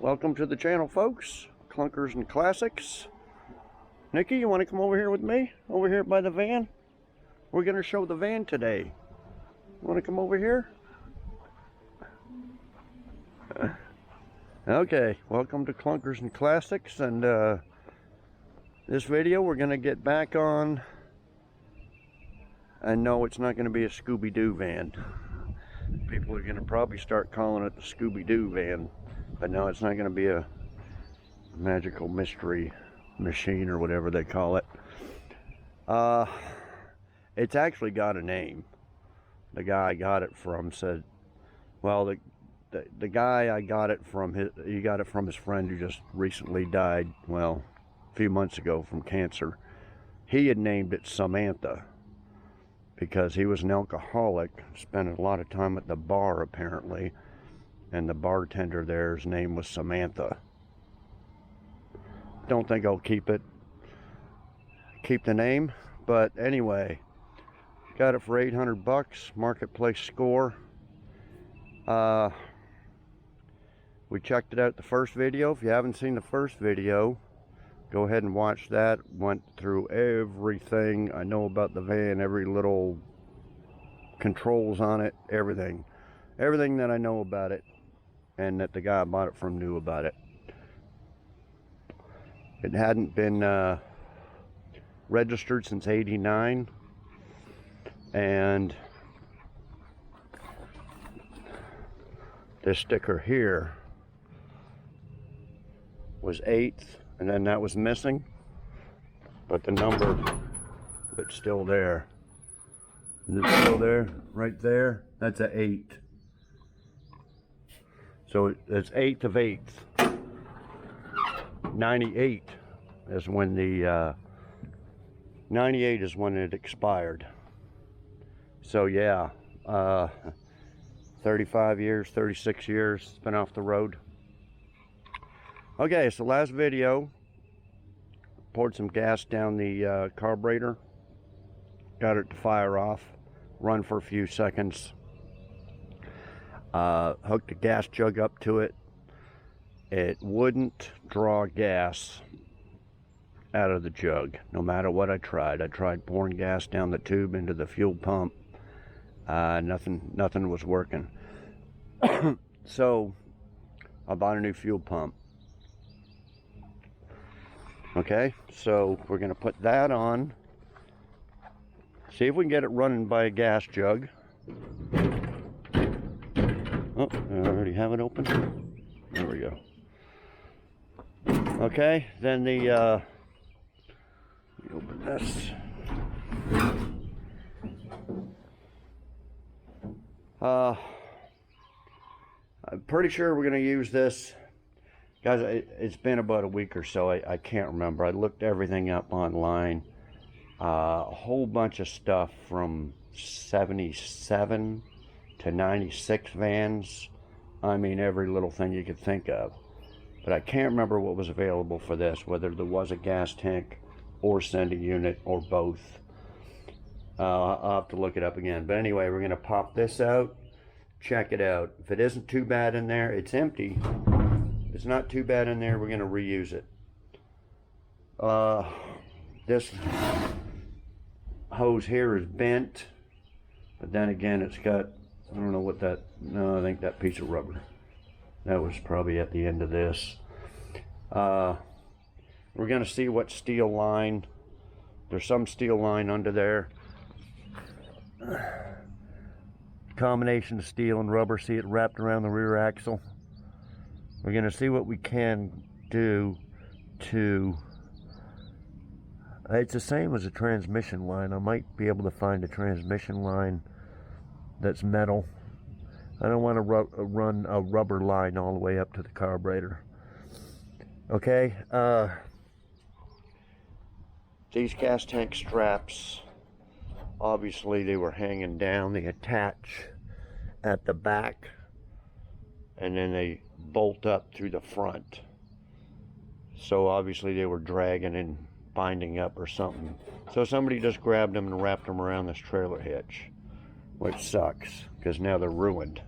Welcome to the channel, folks. Clunkers and Classics. Nikki, you want to come over here with me? Over here by the van? We're going to show the van today. You want to come over here? Okay, welcome to Clunkers and Classics, and this video we're going to get back on, and no, it's not going to be a Scooby-Doo van. People are going to probably start calling it the Scooby-Doo van, but no, it's not going to be a magical mystery machine or whatever they call it. It's actually got a name. The guy I got it from said, well, the guy I got it from, he got it from his friend who just recently died, well, a few months ago from cancer. He had named it Samantha because he was an alcoholic, spent a lot of time at the bar apparently, and the bartender there's name was Samantha. Don't think I'll keep the name, but anyway, got it for 800 bucks, marketplace score. We checked it out the first video. If you haven't seen the first video, go ahead and watch that. Went through everything I know about the van, every little controls on it, everything that I know about it, and that the guy I bought it from knew about it. It hadn't been registered since '89, and this sticker here was 8th, and then that was missing, but the number, it's still there. Is it still there? Right there? That's a 8. So it's 8th of 8th. 98 is when the 98 is when it expired. So yeah, 35 years, 36 years it's been off the road. Okay, so last video, poured some gas down the carburetor, got it to fire off, run for a few seconds, hooked the gas jug up to it. It wouldn't draw gas out of the jug, no matter what I tried. I tried pouring gas down the tube into the fuel pump. Nothing was working. So I bought a new fuel pump. Okay, so we're gonna put that on. See if we can get it running by a gas jug. Oh, I already have it open. There we go. Okay, then let me open this. I'm pretty sure we're going to use this. Guys, it's been about a week or so. I can't remember. I looked everything up online. A whole bunch of stuff from 77 to 96 vans. I mean, every little thing you could think of. But I can't remember what was available for this, whether there was a gas tank or sending unit or both. I'll have to look it up again. But anyway, we're going to pop this out, check it out. If it isn't too bad in there, it's empty. If it's not too bad in there, we're going to reuse it. This hose here is bent, but then again, it's got, I don't know what that, no, I think that piece of rubber. That was probably at the end of this. We're going to see what steel line. There's some steel line under there. Combination of steel and rubber. See it wrapped around the rear axle. We're going to see what we can do to... It's the same as a transmission line. I might be able to find a transmission line that's metal. I don't want to run a rubber line all the way up to the carburetor. Okay, these gas tank straps, obviously they were hanging down. They attach at the back and then they bolt up through the front. So obviously they were dragging and binding up or something. So somebody just grabbed them and wrapped them around this trailer hitch, which sucks because now they're ruined.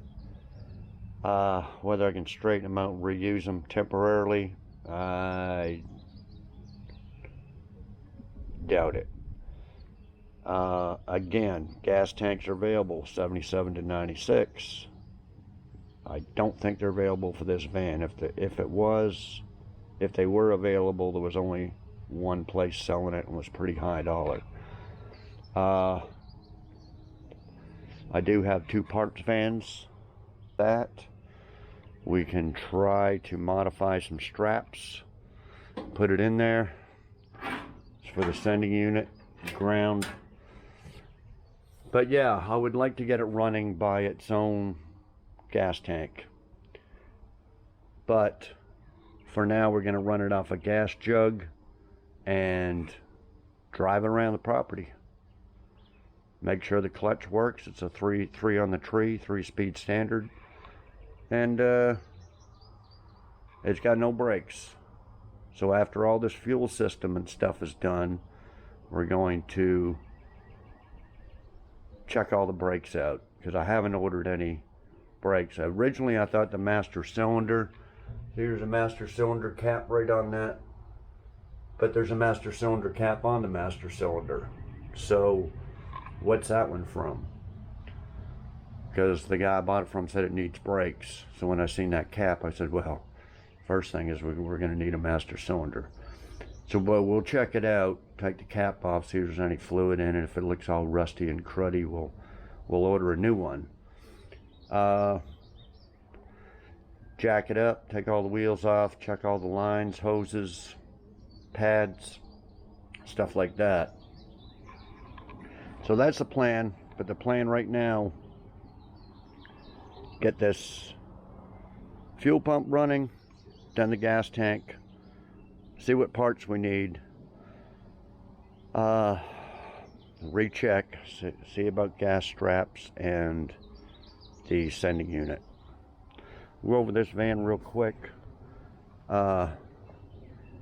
Whether I can straighten them out and reuse them temporarily, I doubt it. Again, gas tanks are available, 77 to 96. I don't think they're available for this van. If they were available, there was only one place selling it and was pretty high dollar. I do have 2 parts vans that we can try to modify some straps, put it in there. It's for the sending unit, ground. But yeah, I would like to get it running by its own gas tank. But for now, we're going to run it off a gas jug and drive it around the property. Make sure the clutch works. It's a 3 on the tree, 3-speed standard. And it's got no brakes. So after all this fuel system and stuff is done, we're going to check all the brakes out, because I haven't ordered any brakes. Originally I thought the master cylinder, here's a master cylinder cap right on that, but there's a master cylinder cap on the master cylinder. So what's that one from? Because the guy I bought it from said it needs brakes. So when I seen that cap, I said, well, first thing is we're going to need a master cylinder. So we'll check it out, take the cap off, see if there's any fluid in it. If it looks all rusty and cruddy, we'll order a new one. Jack it up, take all the wheels off, check all the lines, hoses, pads, stuff like that. So that's the plan. But the plan right now, get this fuel pump running, then the gas tank, see what parts we need, recheck, see about gas straps and the sending unit. We'll go over this van real quick. Had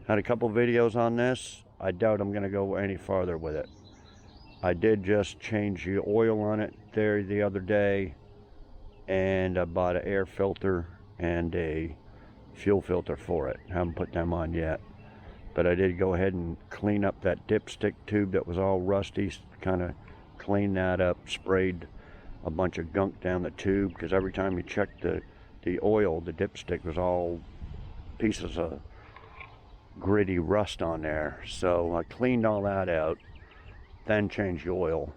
a couple videos on this. I doubt I'm going to go any farther with it. I did just change the oil on it there the other day, and I bought an air filter and a fuel filter for it. Haven't put them on yet. But I did go ahead and clean up that dipstick tube that was all rusty, kind of cleaned that up, sprayed a bunch of gunk down the tube, because every time you checked the oil, the dipstick was all pieces of gritty rust on there. So I cleaned all that out, then changed the oil,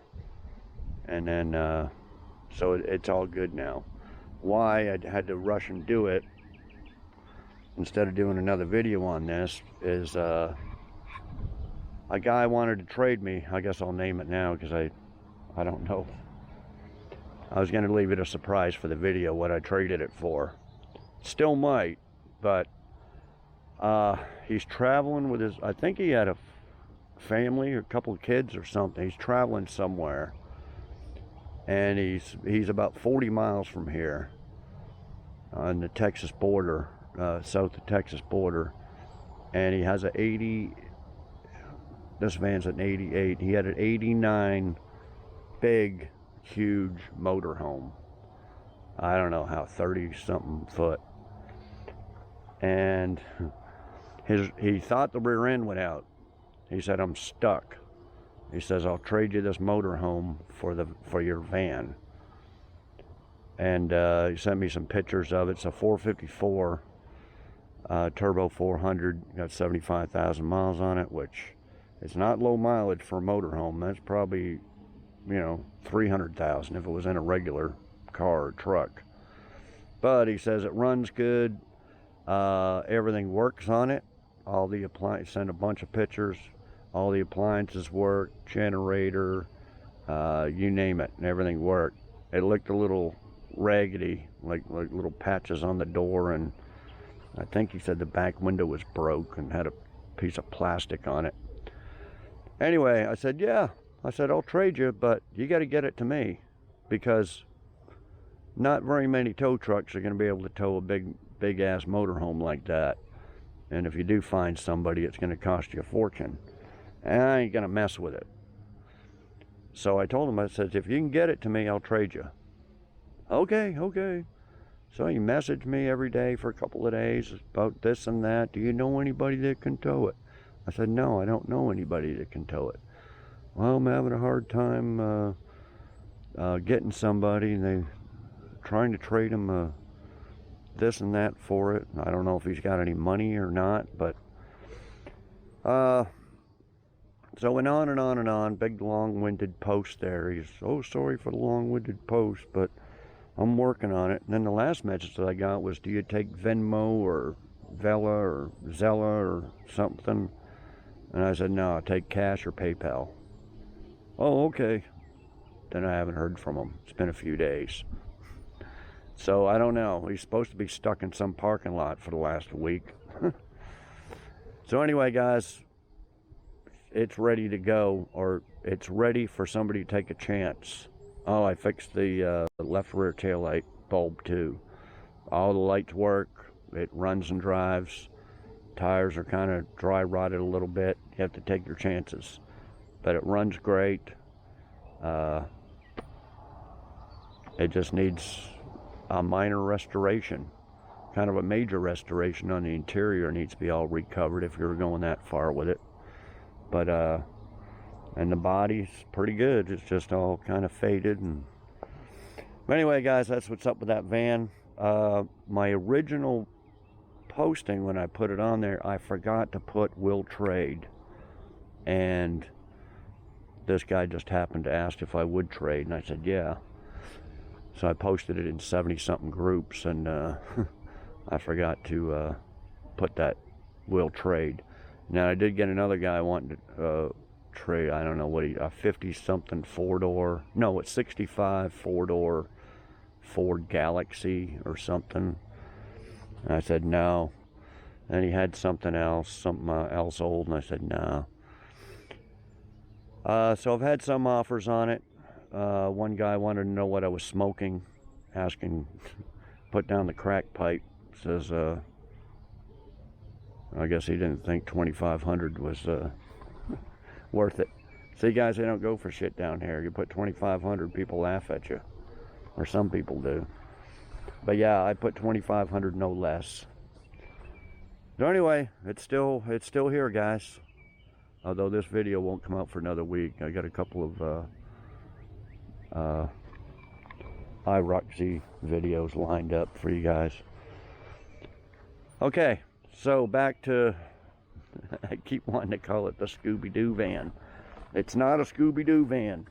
and then so it's all good now. Why I had to rush and do it instead of doing another video on this is a guy wanted to trade me. I guess I'll name it now because I don't know. I was going to leave it a surprise for the video what I traded it for. Still might, but he's traveling with his, I think he had a family or a couple of kids or something. He's traveling somewhere, and he's about 40 miles from here on the Texas border, south of Texas border, and he has an 80, this van's an 88, he had an 89 big huge motorhome. I don't know how, 30 something foot, and he thought the rear end went out. He said, I'm stuck. He says, I'll trade you this motorhome for your van. And he sent me some pictures of it. It's a 454 turbo 400, got 75,000 miles on it, which is not low mileage for a motorhome. That's probably, 300,000 if it was in a regular car or truck. But he says it runs good. Everything works on it. All the appliances, sent a bunch of pictures. All the appliances work, generator, you name it, and everything worked. It looked a little raggedy, like little patches on the door, and I think he said the back window was broke and had a piece of plastic on it. Anyway, I said, yeah. I said, I'll trade you, but you got to get it to me, because not very many tow trucks are going to be able to tow a big ass motorhome like that. And if you do find somebody, it's going to cost you a fortune. And I ain't going to mess with it. So I told him, I said, if you can get it to me, I'll trade you. Okay. So he messaged me every day for a couple of days about this and that. Do you know anybody that can tow it? I said, no, I don't know anybody that can tow it. Well, I'm having a hard time getting somebody, and they're trying to trade him this and that for it. I don't know if he's got any money or not, but so it went on and on and on. Big long-winded post there. He's, oh, sorry for the long-winded post, but I'm working on it. And then the last message that I got was, do you take Venmo or Vela or Zella or something? And I said, no, I take cash or PayPal. Oh, okay. Then I haven't heard from him. It's been a few days. So I don't know. He's supposed to be stuck in some parking lot for the last week. So anyway, guys, it's ready to go, or it's ready for somebody to take a chance. Oh, I fixed the left rear tail light bulb too. All the lights work. It runs and drives. Tires are kind of dry rotted a little bit. You have to take your chances. But it runs great. It just needs a minor restoration. Kind of a major restoration on the interior. Needs to be all recovered if you're going that far with it. But and the body's pretty good. It's just all kind of faded. And but anyway, guys, that's what's up with that van. My original posting, when I put it on there, I forgot to put will trade, and this guy just happened to ask if I would trade, and I said yeah. So I posted it in 70-something groups, and I forgot to put that will trade. Now I did get another guy wanting to trade, I don't know what a 50-something four-door, no, it's 65 four-door Ford Galaxy or something. And I said no. And he had something else old, and I said no. So I've had some offers on it. One guy wanted to know what I was smoking, asking, put down the crack pipe. Says, I guess he didn't think 2,500 was worth it. See, guys, they don't go for shit down here. You put 2,500, people laugh at you, or some people do. But yeah, I put 2,500, no less. So anyway, it's still here, guys. Although this video won't come out for another week. I got a couple of iRoxy videos lined up for you guys. Okay, so back to, I keep wanting to call it the Scooby-Doo van. It's not a Scooby-Doo van.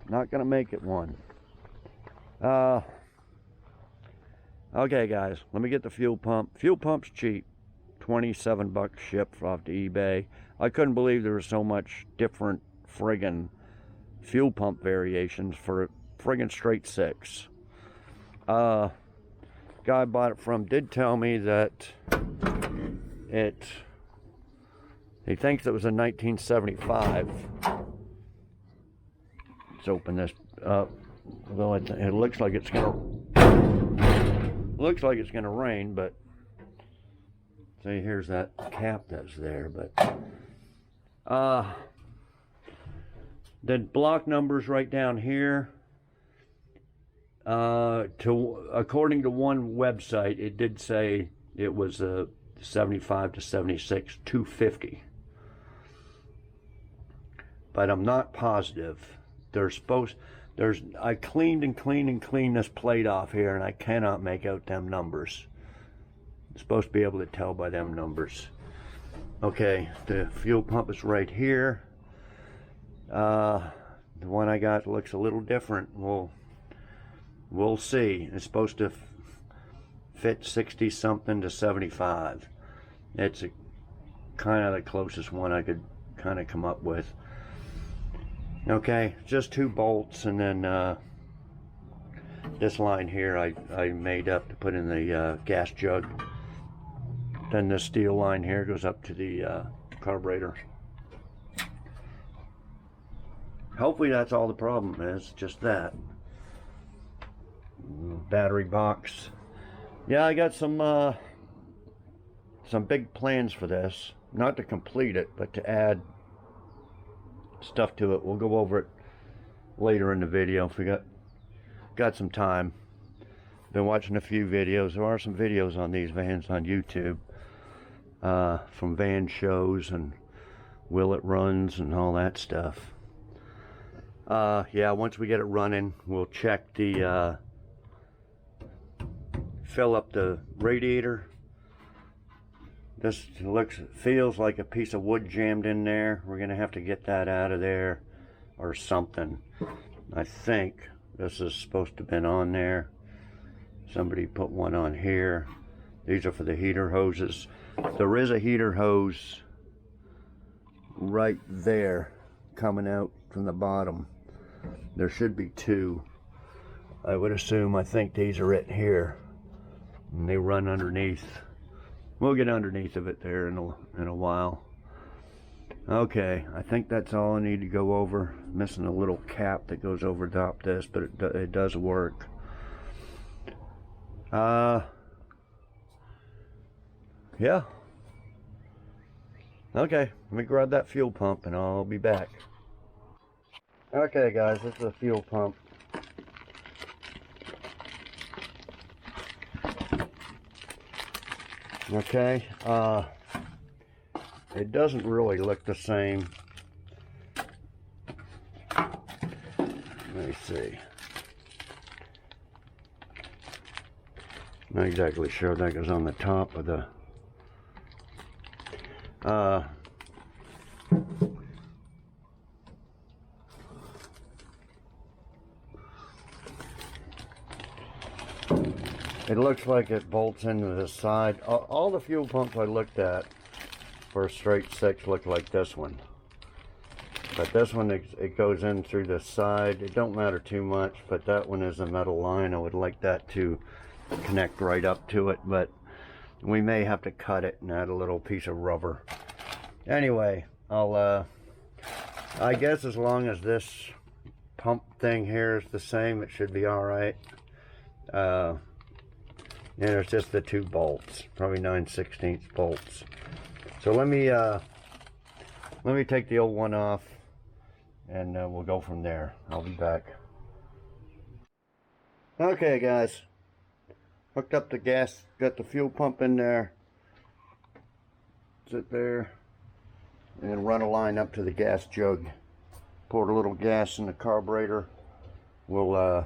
Not gonna make it one. Okay, guys, let me get the fuel pump. Fuel pump's cheap. 27 bucks shipped off to eBay. I couldn't believe there was so much different friggin' fuel pump variations for friggin' straight six. Guy I bought it from did tell me that he thinks it was a 1975. Let's open this up. Although it looks like it's gonna rain, but see, here's that cap that's there. But the block numbers right down here. According to one website, it did say it was a 75 to 76 250, but I'm not positive. I cleaned this plate off here, and I cannot make out them numbers. I'm supposed to be able to tell by them numbers. Okay, the fuel pump is right here. The one I got looks a little different. We'll see. It's supposed to fit 60 something to 75. It's kind of the closest one I could kind of come up with. Okay, just 2 bolts, and then this line here I made up to put in the gas jug. Then this steel line here goes up to the carburetor. Hopefully that's all the problem is, just that. Battery box. Yeah, I got some big plans for this. Not to complete it, but to add stuff to it. We'll go over it later in the video if we got some time. been watching a few videos. There are some videos on these vans on YouTube from van shows and will it runs and all that stuff. Yeah, once we get it running, we'll check the fill up the radiator. This feels like a piece of wood jammed in there. We're gonna have to get that out of there or something. I think this is supposed to have been on there. Somebody put one on here. These are for the heater hoses. There is a heater hose right there coming out from the bottom. There should be two. I would assume, I think these are it here. And they run underneath. We'll get underneath of it there in a while. Okay, I think that's all I need to go over. Missing a little cap that goes over top this, but it does work. Yeah. Okay, let me grab that fuel pump and I'll be back. Okay guys, this is a fuel pump. Okay, it doesn't really look the same. Let me see. Not exactly sure that goes on the top of the it looks like it bolts into the side. All the fuel pumps I looked at for a straight six look like this one. But this one, it goes in through the side. It don't matter too much, but that one is a metal line. I would like that to connect right up to it, but we may have to cut it and add a little piece of rubber. Anyway, I guess as long as this pump thing here is the same, it should be all right. And it's just the two bolts, probably 9/16 bolts. So let me take the old one off, and we'll go from there. I'll be back. Okay, guys, hooked up the gas, got the fuel pump in there. Sit there, and then run a line up to the gas jug. Poured a little gas in the carburetor. We'll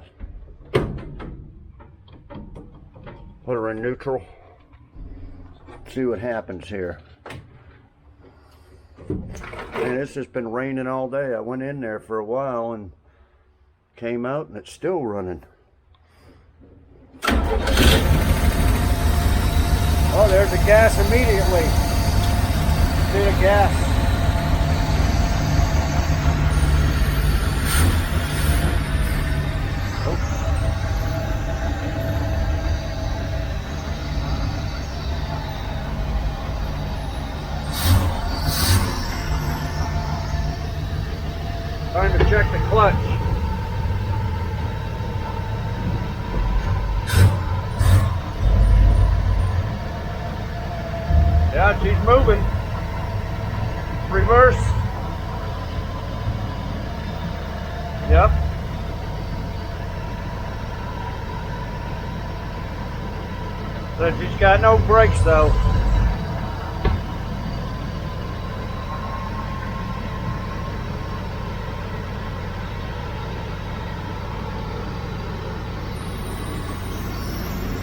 put her in neutral. See what happens here. And it's just been raining all day. I went in there for a while and came out and it's still running. Oh, there's the gas immediately. See the gas. Time to check the clutch. Yeah, she's moving. Reverse. Yep. So she's got no brakes though.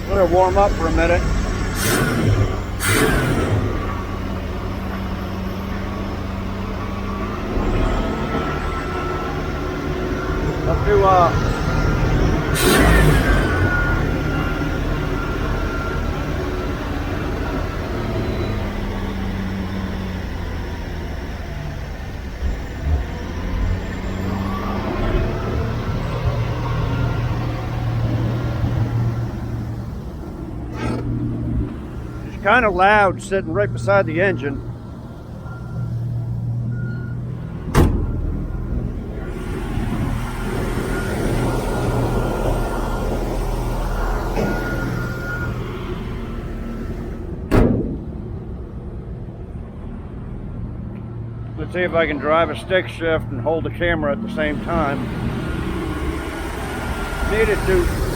Let her warm up for a minute. Up to kind of loud sitting right beside the engine. Let's see if I can drive a stick shift and hold the camera at the same time. Needed to.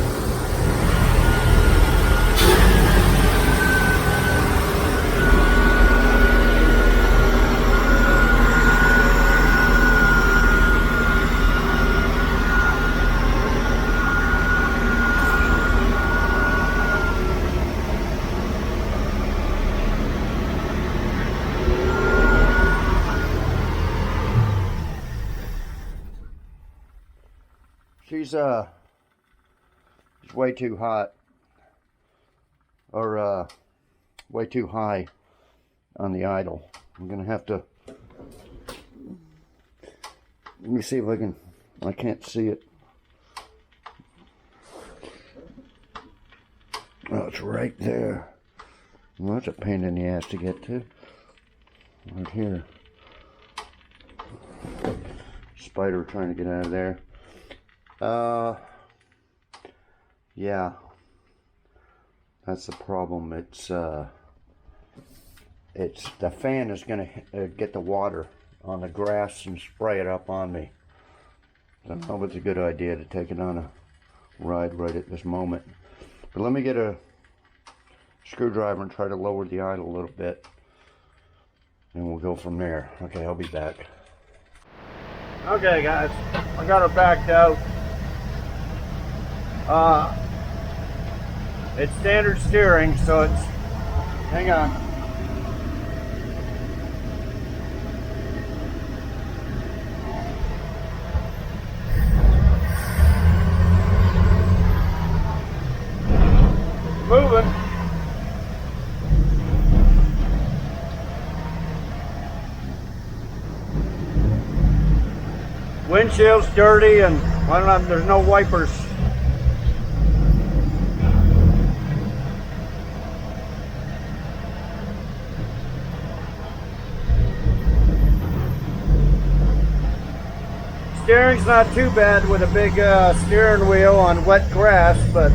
he's way too hot, or way too high on the idle. I'm gonna have to, let me see if I can't see it. Oh, it's right there. Well, that's a pain in the ass to get to. Right here. Spider trying to get out of there. Yeah. That's the problem. It's the fan is gonna get the water on the grass and spray it up on me. I don't know if it's a good idea to take it on a ride right at this moment. But let me get a screwdriver and try to lower the idle a little bit, and we'll go from there. Okay, I'll be back. Okay guys, I got her backed out. It's standard steering, so it's, hang on. Moving. Windshield's dirty, and I don't know, there's no wipers. Steering's not too bad with a big steering wheel on wet grass, but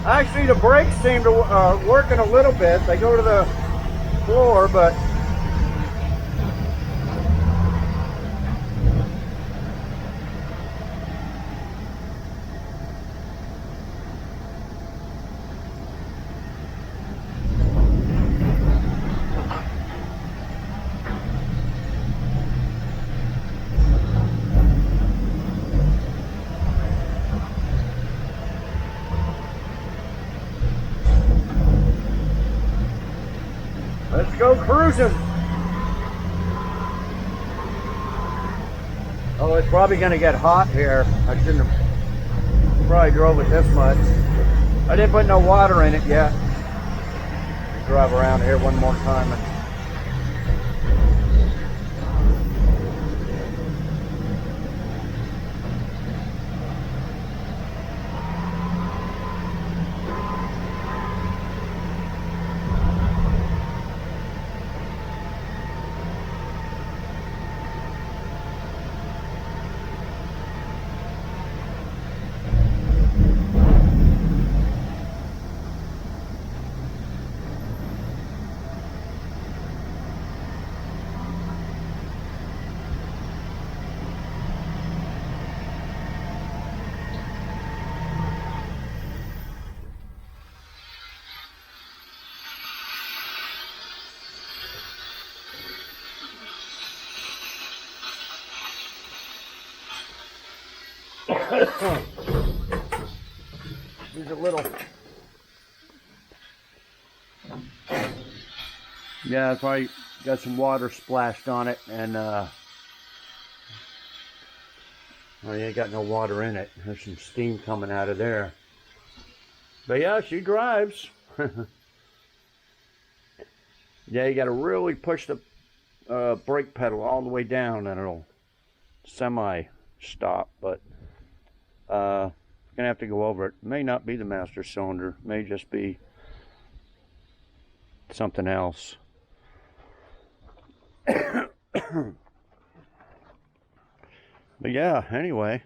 actually the brakes seem to working a little bit. They go to the floor, but let's go cruising. Oh, it's probably going to get hot here. I shouldn't have probably drove it this much. I didn't put no water in it yet. Drive around here one more time. There's a little, yeah, it's probably got some water splashed on it, and well, you ain't got no water in it. There's some steam coming out of there. But yeah, she drives. Yeah, you got to really push the brake pedal all the way down, and it'll semi-stop. But gonna have to go over it. May not be the master cylinder. May just be something else. But yeah, anyway,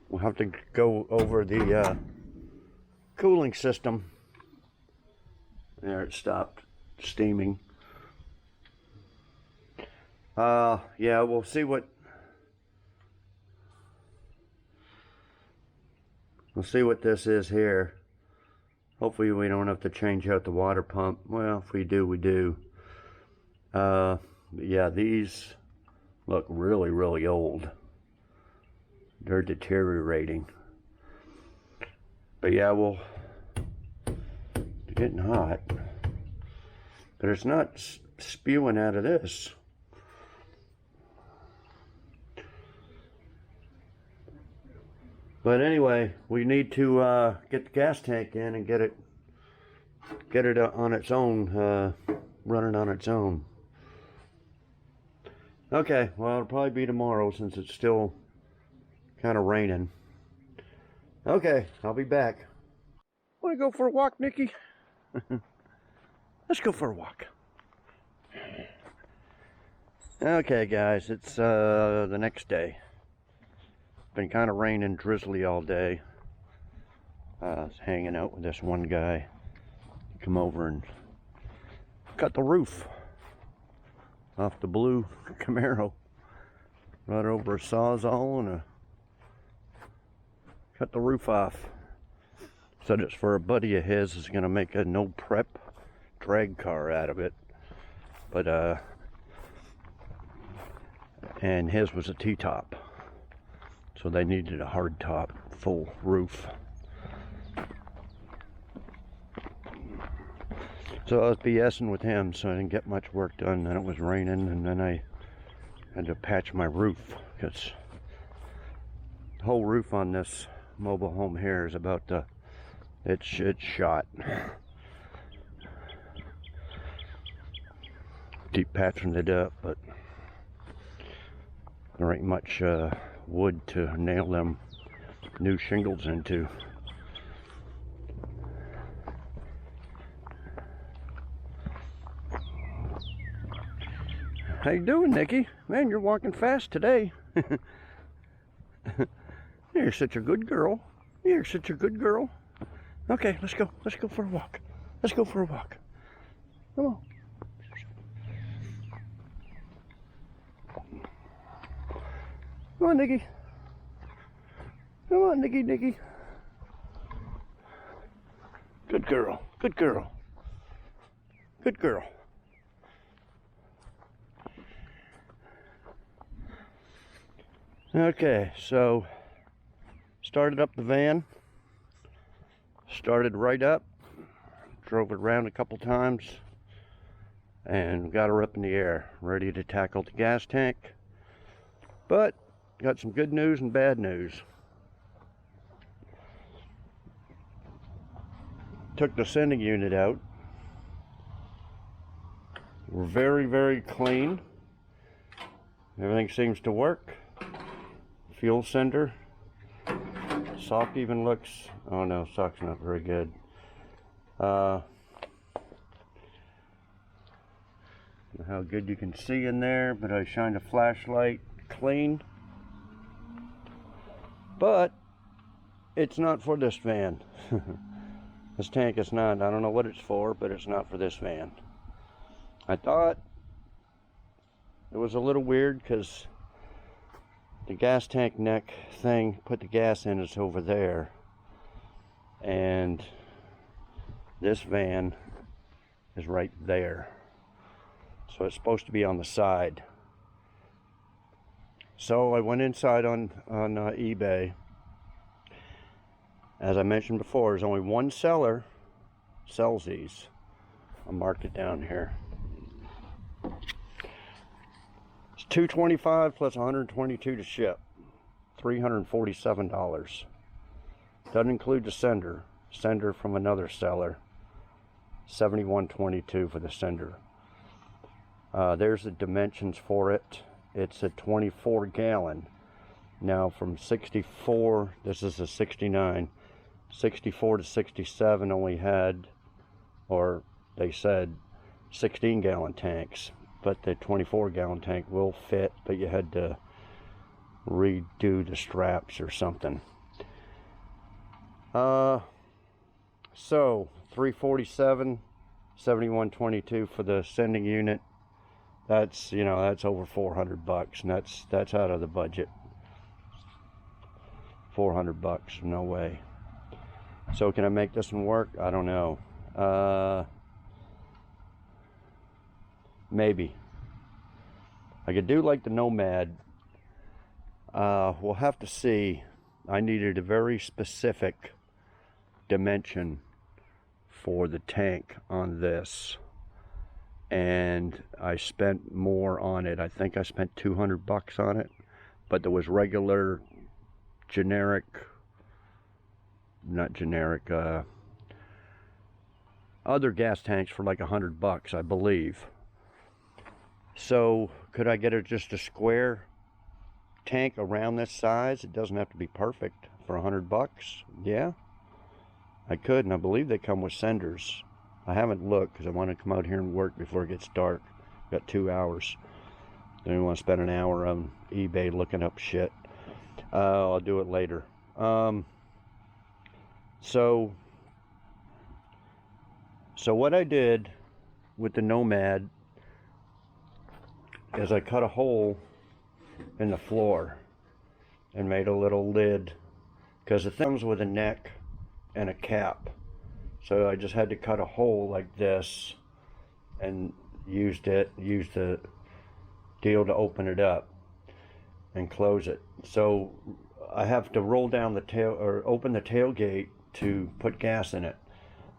we'll have to go over the cooling system. There, it stopped steaming. Yeah, we'll see what this is here. Hopefully we don't have to change out the water pump. Well, if we do, we do. Yeah, these look really, really old. They're deteriorating. But yeah, well, it's getting hot. But it's not spewing out of this. But anyway, we need to get the gas tank in and get it on its own, running on its own. Okay, well, it'll probably be tomorrow since it's still kind of raining. Okay, I'll be back. Want to go for a walk, Nikki? Let's go for a walk. Okay, guys, it's the next day. Been kind of raining, drizzly all day. I was hanging out with this one guy. Come over and cut the roof off the blue Camaro. Right over a Sawzall and cut the roof off. Said it's for a buddy of his is gonna make a no prep drag car out of it. But and his was a T-top. So they needed a hard top, full roof. So I was BSing with him, so I didn't get much work done. Then it was raining, and then I had to patch my roof, because the whole roof on this mobile home here is about to, it's shot. Keep patching it up, but there ain't much wood to nail them new shingles into. How you doing, Nikki? Man, you're walking fast today. You're such a good girl. You're such a good girl. Okay, let's go. Let's go for a walk. Let's go for a walk. Come on. Come on, Nikki. Come on, Nikki, Nikki. Good girl. Good girl. Good girl. Okay, so started up the van. Started right up. Drove it around a couple times. And got her up in the air. Ready to tackle the gas tank. But got some good news and bad news. Took the sending unit out. We're very, very clean. Everything seems to work. Fuel sender. Sock even looks, oh no, sock's not very good. How good you can see in there, but I shined a flashlight. Clean. But it's not for this van. This tank is not. I don't know what it's for, but it's not for this van. I thought it was a little weird because the gas tank neck thing, put the gas in, is over there. And this van is right there. So it's supposed to be on the side. So I went inside on eBay. As I mentioned before, there's only one seller sells these. I marked it down here. It's $225 plus $122 to ship. $347. Doesn't include the sender. Sender from another seller. $71.22 for the sender. There's the dimensions for it. It's a 24 gallon. Now from 64, this is a 69. 64 to 67 only had, or they said, 16 gallon tanks. But the 24 gallon tank will fit, but you had to redo the straps or something. So $347, $71.22 for the sending unit. That's, you know, that's over $400, and that's out of the budget. $400, no way. So can I make this one work? I don't know. Maybe. I could do like the Nomad. We'll have to see. I needed a very specific dimension for the tank on this, and I spent more on it. I think I spent 200 bucks on it, but there was regular generic, not generic, other gas tanks for like 100 bucks, I believe. So could I get just a square tank around this size? It doesn't have to be perfect for 100 bucks. Yeah, I could, and I believe they come with senders. I haven't looked because I want to come out here and work before it gets dark. Got 2 hours. Don't even want to spend an hour on eBay looking up shit. I'll do it later. So what I did with the Nomad is I cut a hole in the floor and made a little lid, because it comes with a neck and a cap. So I just had to cut a hole like this and used the deal to open it up and close it. So I have to roll down the tail, or open the tailgate to put gas in it.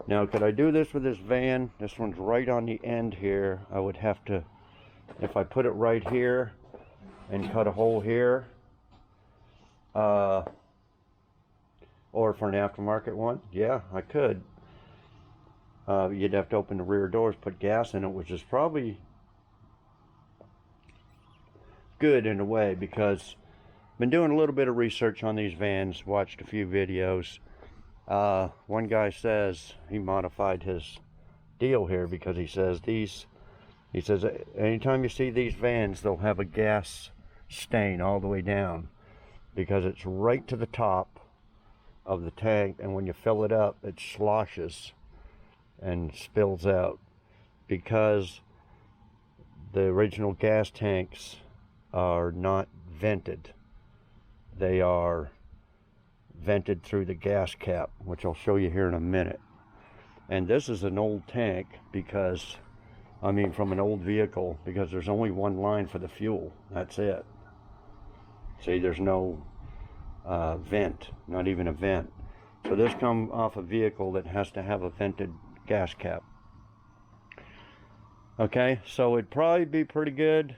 Now, could I do this with this van? This one's right on the end here. I would have to, if I put it right here and cut a hole here, or for an aftermarket one, yeah, I could. You'd have to open the rear doors, put gas in it, which is probably good in a way, because I've been doing a little bit of research on these vans, watched a few videos. One guy says he modified his deal here, because he says anytime you see these vans, they'll have a gas stain all the way down, because it's right to the top of the tank, and when you fill it up, it sloshes and spills out, because the original gas tanks are not vented. They are vented through the gas cap, which I'll show you here in a minute. And this is an old tank, because, I mean, from an old vehicle, because there's only one line for the fuel. That's it. See, there's no vent, not even a vent. So this comes off a vehicle that has to have a vented gas cap. Okay, so it'd probably be pretty good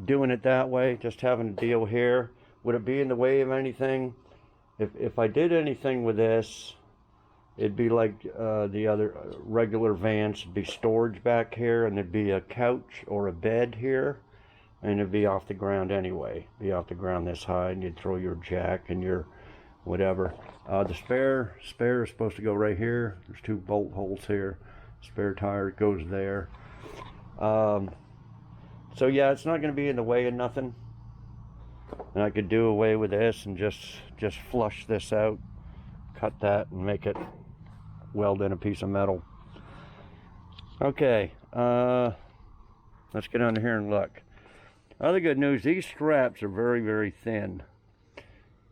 doing it that way, just having a deal here. Would it be in the way of anything? If I did anything with this, it'd be like the other regular vans. It'd be storage back here, and there'd be a couch or a bed here, and it'd be off the ground anyway. Be off the ground this high, and you'd throw your jack and your whatever. The spare is supposed to go right here. There's 2 bolt holes here. Spare tire goes there. So yeah, it's not going to be in the way of nothing. And I could do away with this and just flush this out, cut that, and make it weld in a piece of metal. Okay, let's get under here and look. Other good news, these straps are very, very thin.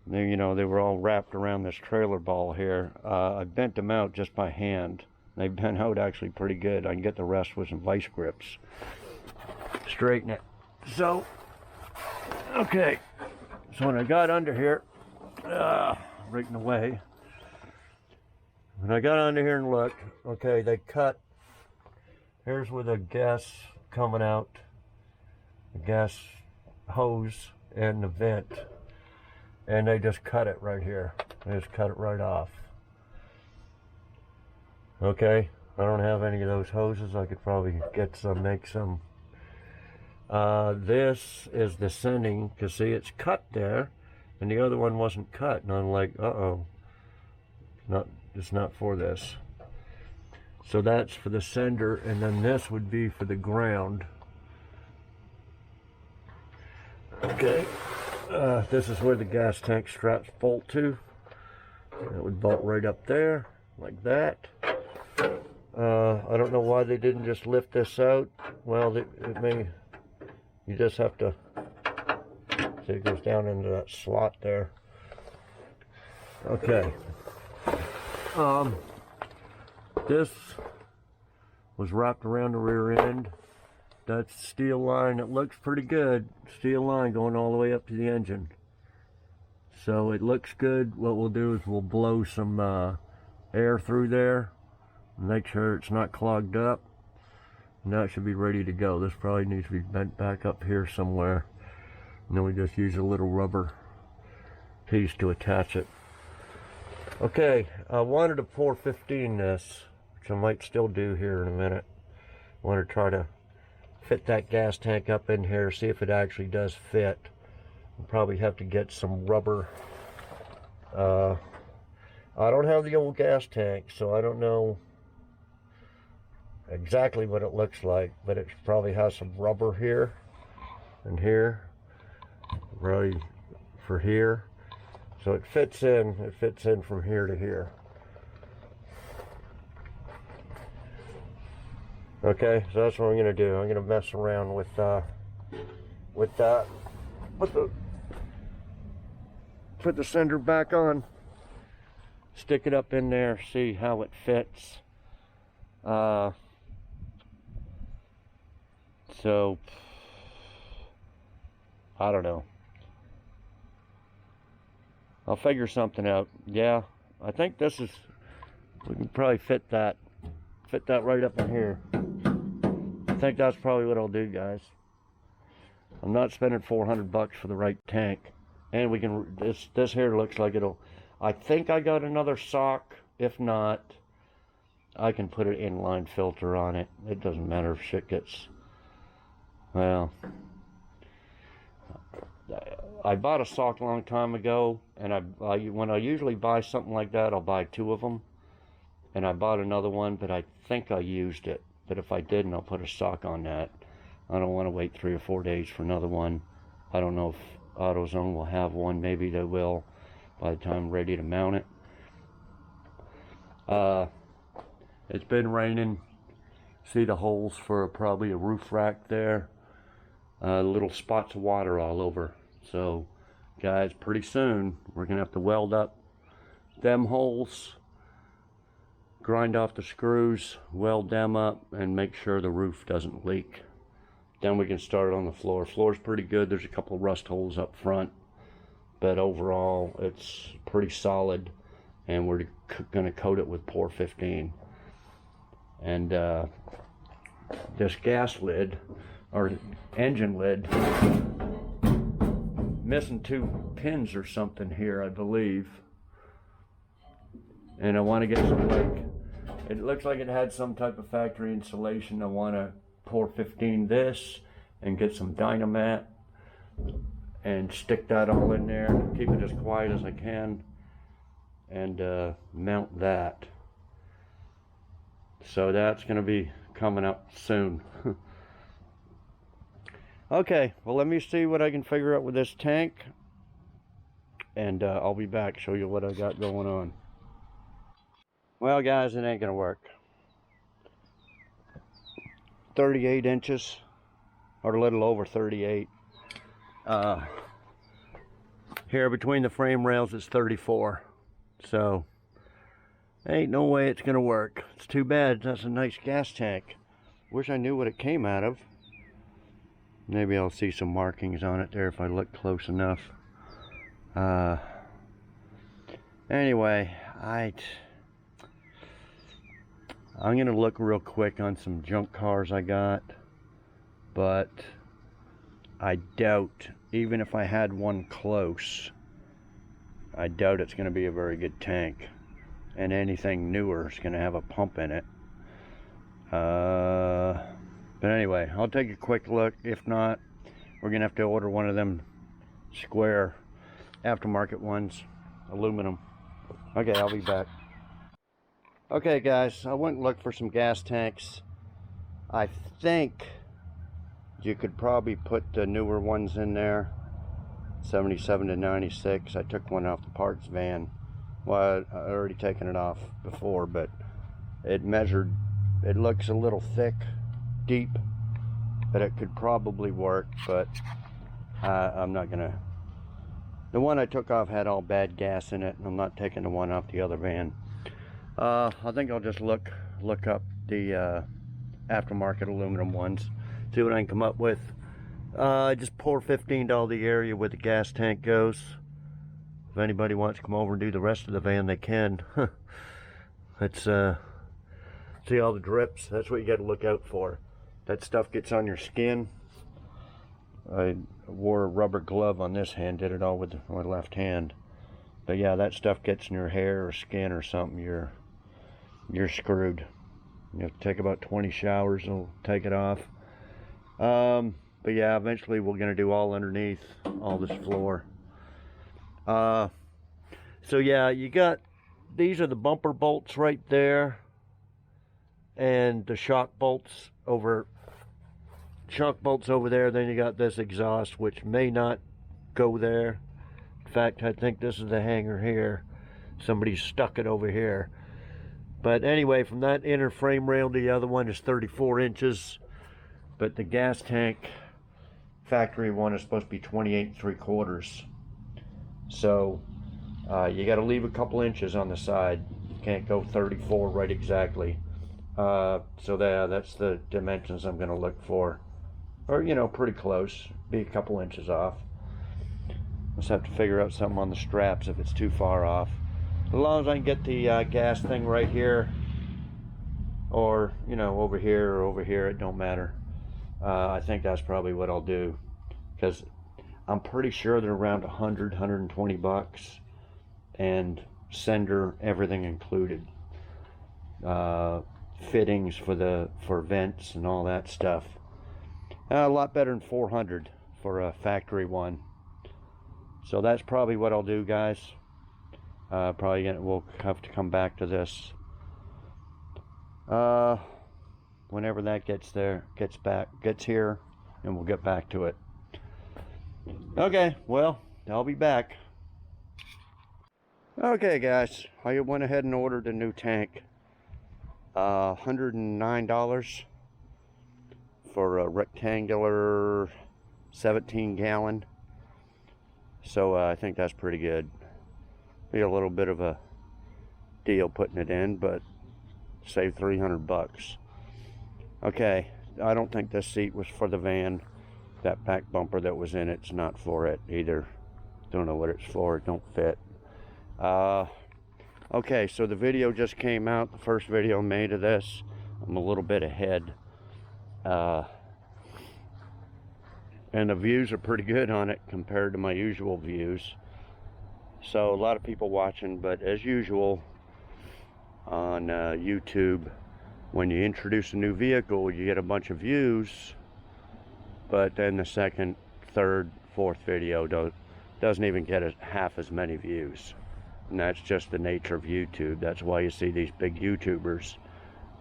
They, you know, they were all wrapped around this trailer ball here. I bent them out just by hand. They bent out actually pretty good. I can get the rest with some vice grips. Straighten it. So, okay. So when I got under here, right in the way. When I got under here and looked, okay, they cut. Here's where the gas coming out, the gas hose and the vent. And they just cut it right here. They just cut it right off. Okay, I don't have any of those hoses. I could probably get some, make some. This is the sending, because see, it's cut there, and the other one wasn't cut. And I'm like, uh-oh, it's not for this. So that's for the sender, and then this would be for the ground. Okay. This is where the gas tank straps bolt to. It would bolt right up there, like that. I don't know why they didn't just lift this out. Well, it may, you just have to, see, it goes down into that slot there. Okay. This was wrapped around the rear end. That's steel line. It looks pretty good. Steel line going all the way up to the engine. So it looks good. What we'll do is we'll blow some air through there, make sure it's not clogged up, and that should be ready to go. This probably needs to be bent back up here somewhere, and then we just use a little rubber piece to attach it. Okay, I wanted to pour 15 this, which I might still do here in a minute. I want to try to fit that gas tank up in here, see if it actually does fit. We'll probably have to get some rubber. I don't have the old gas tank, so I don't know exactly what it looks like, but it probably has some rubber here and here, right for here. So it fits in from here to here. Okay, so that's what I'm gonna do. I'm gonna mess around with that. Put the sender back on, stick it up in there, see how it fits. So I don't know. I'll figure something out. Yeah, I think this is, we can probably fit that right up in here. I think that's probably what I'll do, guys. I'm not spending 400 bucks for the right tank. And we can, this here looks like it'll, I think I got another sock. If not, I can put an inline filter on it. It doesn't matter if shit gets, well, I bought a sock a long time ago, and when I usually buy something like that, I'll buy 2 of them. And I bought another one, but I think I used it. But if I didn't, I'll put a sock on that. I don't want to wait 3 or 4 days for another one. I don't know if AutoZone will have one. Maybe they will by the time I'm ready to mount it. It's been raining. See the holes for probably a roof rack there. Little spots of water all over. So guys, pretty soon we're gonna have to weld up them holes, grind off the screws, weld them up, and make sure the roof doesn't leak. Then we can start on the floor. Floor's pretty good. There's a couple of rust holes up front, but overall it's pretty solid, and we're gonna coat it with Pour 15. And this gas lid, or engine lid, missing 2 pins or something here, I believe. And I want to get some, like, it looks like it had some type of factory insulation. I want to Pour 15 this and get some Dynamat and stick that all in there, keep it as quiet as I can, and mount that. So that's going to be coming up soon. Okay, well, let me see what I can figure out with this tank, and I'll be back, show you what I got going on. Well, guys, it ain't gonna work. 38 inches, or a little over 38. Here between the frame rails is 34. So, ain't no way it's gonna work. It's too bad. That's a nice gas tank. Wish I knew what it came out of. Maybe I'll see some markings on it there if I look close enough. Anyway, I'm gonna look real quick on some junk cars I got, but I doubt, even if I had one close, I doubt it's gonna be a very good tank. And anything newer is gonna have a pump in it. But anyway, I'll take a quick look. If not, we're gonna have to order one of them square aftermarket ones, aluminum. Okay, I'll be back. Okay, guys, I went and looked for some gas tanks. I think you could probably put the newer ones in there, 77 to 96. I took one off the parts van. Well, I already taken it off before, but it measured, it looks a little thick, deep, but it could probably work, but I'm not gonna. The one I took off had all bad gas in it, and I'm not taking the one off the other van. I think I'll just look up the aftermarket aluminum ones, see what I can come up with. Just Pour 15 to all the area where the gas tank goes. If anybody wants to come over and do the rest of the van, they can. Let's see all the drips. That's what you got to look out for. That stuff gets on your skin. I wore a rubber glove on this hand, did it all with my left hand. But yeah, that stuff gets in your hair or skin or something, you're screwed. You have to take about 20 showers, it'll take it off. But yeah, eventually we're gonna do all underneath, all this floor. So yeah, you got, these are the bumper bolts right there, and the shock bolts over there. Then you got this exhaust, which may not go there. In fact, I think this is the hanger here. Somebody stuck it over here. But anyway, from that inner frame rail to the other one is 34 inches. But the gas tank factory one is supposed to be 28 3/4. So you got to leave a couple inches on the side. You can't go 34 right exactly. So that's the dimensions I'm going to look for. Or, you know, pretty close. Be a couple inches off. Just have to figure out something on the straps if it's too far off. As long as I can get the gas thing right here, or, you know, over here or over here, it don't matter. I think that's probably what I'll do, because I'm pretty sure they're around 120 bucks, and sender, everything included. Fittings for vents and all that stuff. A lot better than 400 for a factory one. So that's probably what I'll do, guys. We'll have to come back to this whenever that gets here, and we'll get back to it. Okay, well, I'll be back. Okay, guys, I went ahead and ordered a new tank. $109 for a rectangular 17-gallon. So I think that's pretty good. Be a little bit of a deal putting it in, but save 300 bucks. Okay, I don't think this seat was for the van. That back bumper that was in it's not for it either. Don't know what it's for. It don't fit. Okay, so the video just came out. The first video made of this. I'm a little bit ahead. And the views are pretty good on it compared to my usual views. So a lot of people watching, but as usual on YouTube, when you introduce a new vehicle, you get a bunch of views, but then the second, third, fourth video doesn't even get half as many views. And that's just the nature of YouTube. That's why you see these big YouTubers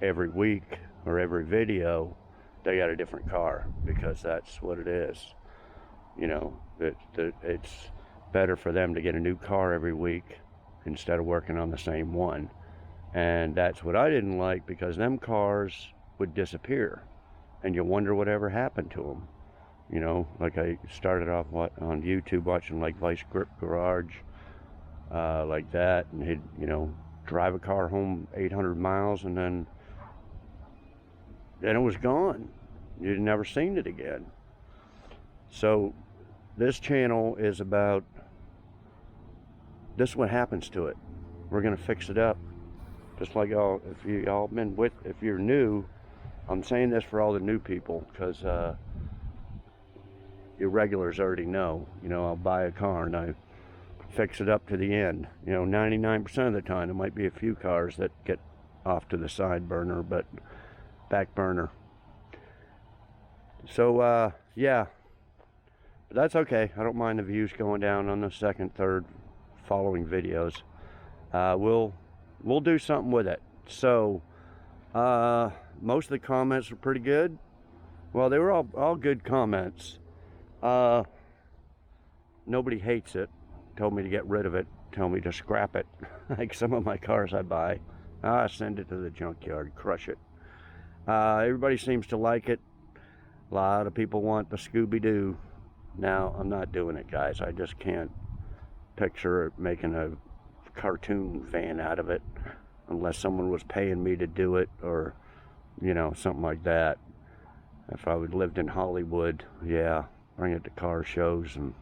every week or every video, they got a different car, because that's what it is. You know, it's better for them to get a new car every week instead of working on the same one. And that's what I didn't like, because them cars would disappear and you wonder whatever happened to them. You know, like I started off on YouTube watching like Vice Grip Garage, like that, and he'd, you know, drive a car home 800 miles and then it was gone. You'd never seen it again. So this channel is about, this is what happens to it. We're gonna fix it up. Just like y'all, if you're new, I'm saying this for all the new people, because your regulars already know. You know, I'll buy a car and I fix it up to the end. You know, 99% of the time. There might be a few cars that get off to the side burner, but back burner. So yeah, but that's okay. I don't mind the views going down on the second, third, following videos. We'll do something with it. So most of the comments were pretty good. Well, they were all good comments. Nobody hates it. Told me to get rid of it. Told me to scrap it. Like some of my cars I buy, send it to the junkyard, crush it. Everybody seems to like it. A lot of people want the Scooby-Doo. Now, I'm not doing it, guys. I just can't picture making a cartoon van out of it unless someone was paying me to do it, or, you know, something like that. If I would lived in Hollywood, yeah, bring it to car shows. And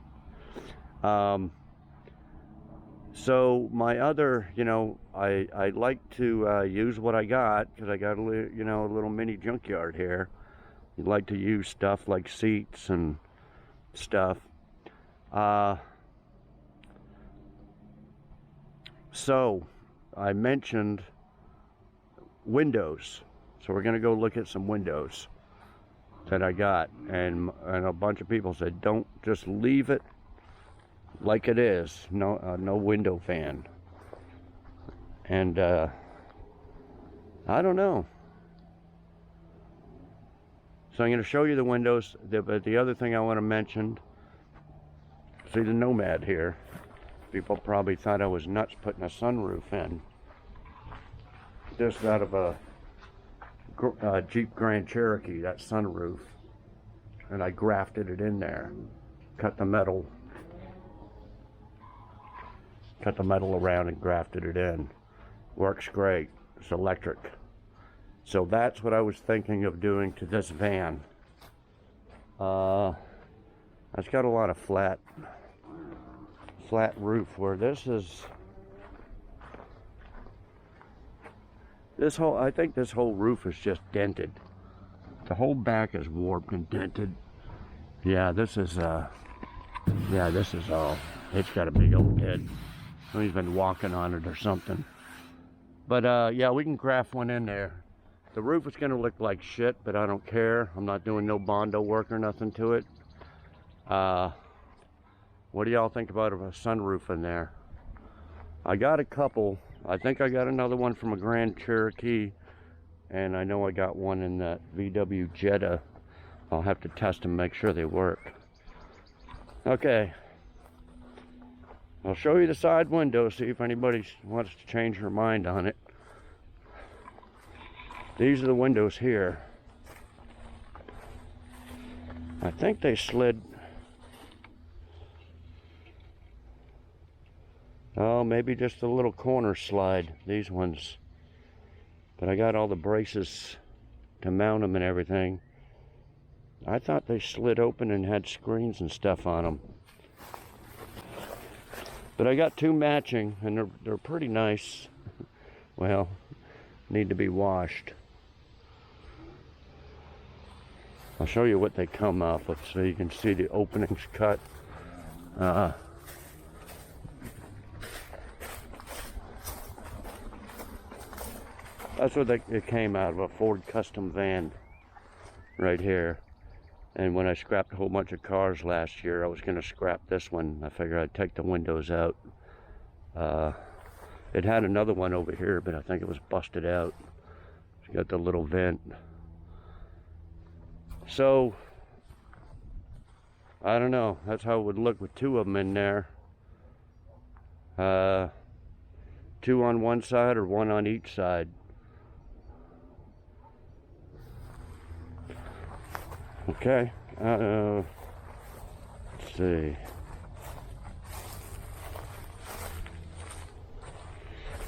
So my other, I like to use what I got, because I got a little mini junkyard here. You like to use stuff like seats and stuff. So I mentioned windows. So we're gonna go look at some windows that I got, and a bunch of people said, don't just leave it like it is. No window fan. And I don't know. So I'm going to show you the windows. But the other thing I want to mention, see the Nomad here. People probably thought I was nuts putting a sunroof in. This out of a Jeep Grand Cherokee, that sunroof. And I grafted it in there. Cut the metal around and grafted it in. Works great. It's electric. So that's what I was thinking of doing to this van. It's got a lot of flat roof, where I think this whole roof is just dented. The whole back is warped and dented. Yeah, this is all. It's got a big old head. He's been walking on it or something. But yeah, we can graft one in there. The roof is gonna look like shit, but I don't care. I'm not doing no Bondo work or nothing to it. What do y'all think about a sunroof in there? I got a couple. I think I got another one from a Grand Cherokee, and I know I got one in that VW Jetta. I'll have to test them, make sure they work. Okay. I'll show you the side window, see if anybody wants to change their mind on it. These are the windows here. I think they slid. Oh, maybe just a little corner slide, these ones. But I got all the braces to mount them and everything. I thought they slid open and had screens and stuff on them. But I got two matching, and they're pretty nice. Well, need to be washed. I'll show you what they come off with so you can see the openings cut. That's what it came out of, a Ford custom van right here. And when I scrapped a whole bunch of cars last year, I was going to scrap this one. I figured I'd take the windows out. It had another one over here, but I think it was busted out. It's got the little vent. So, I don't know. That's how it would look with two of them in there. Two on one side or one on each side. Okay. Let's see.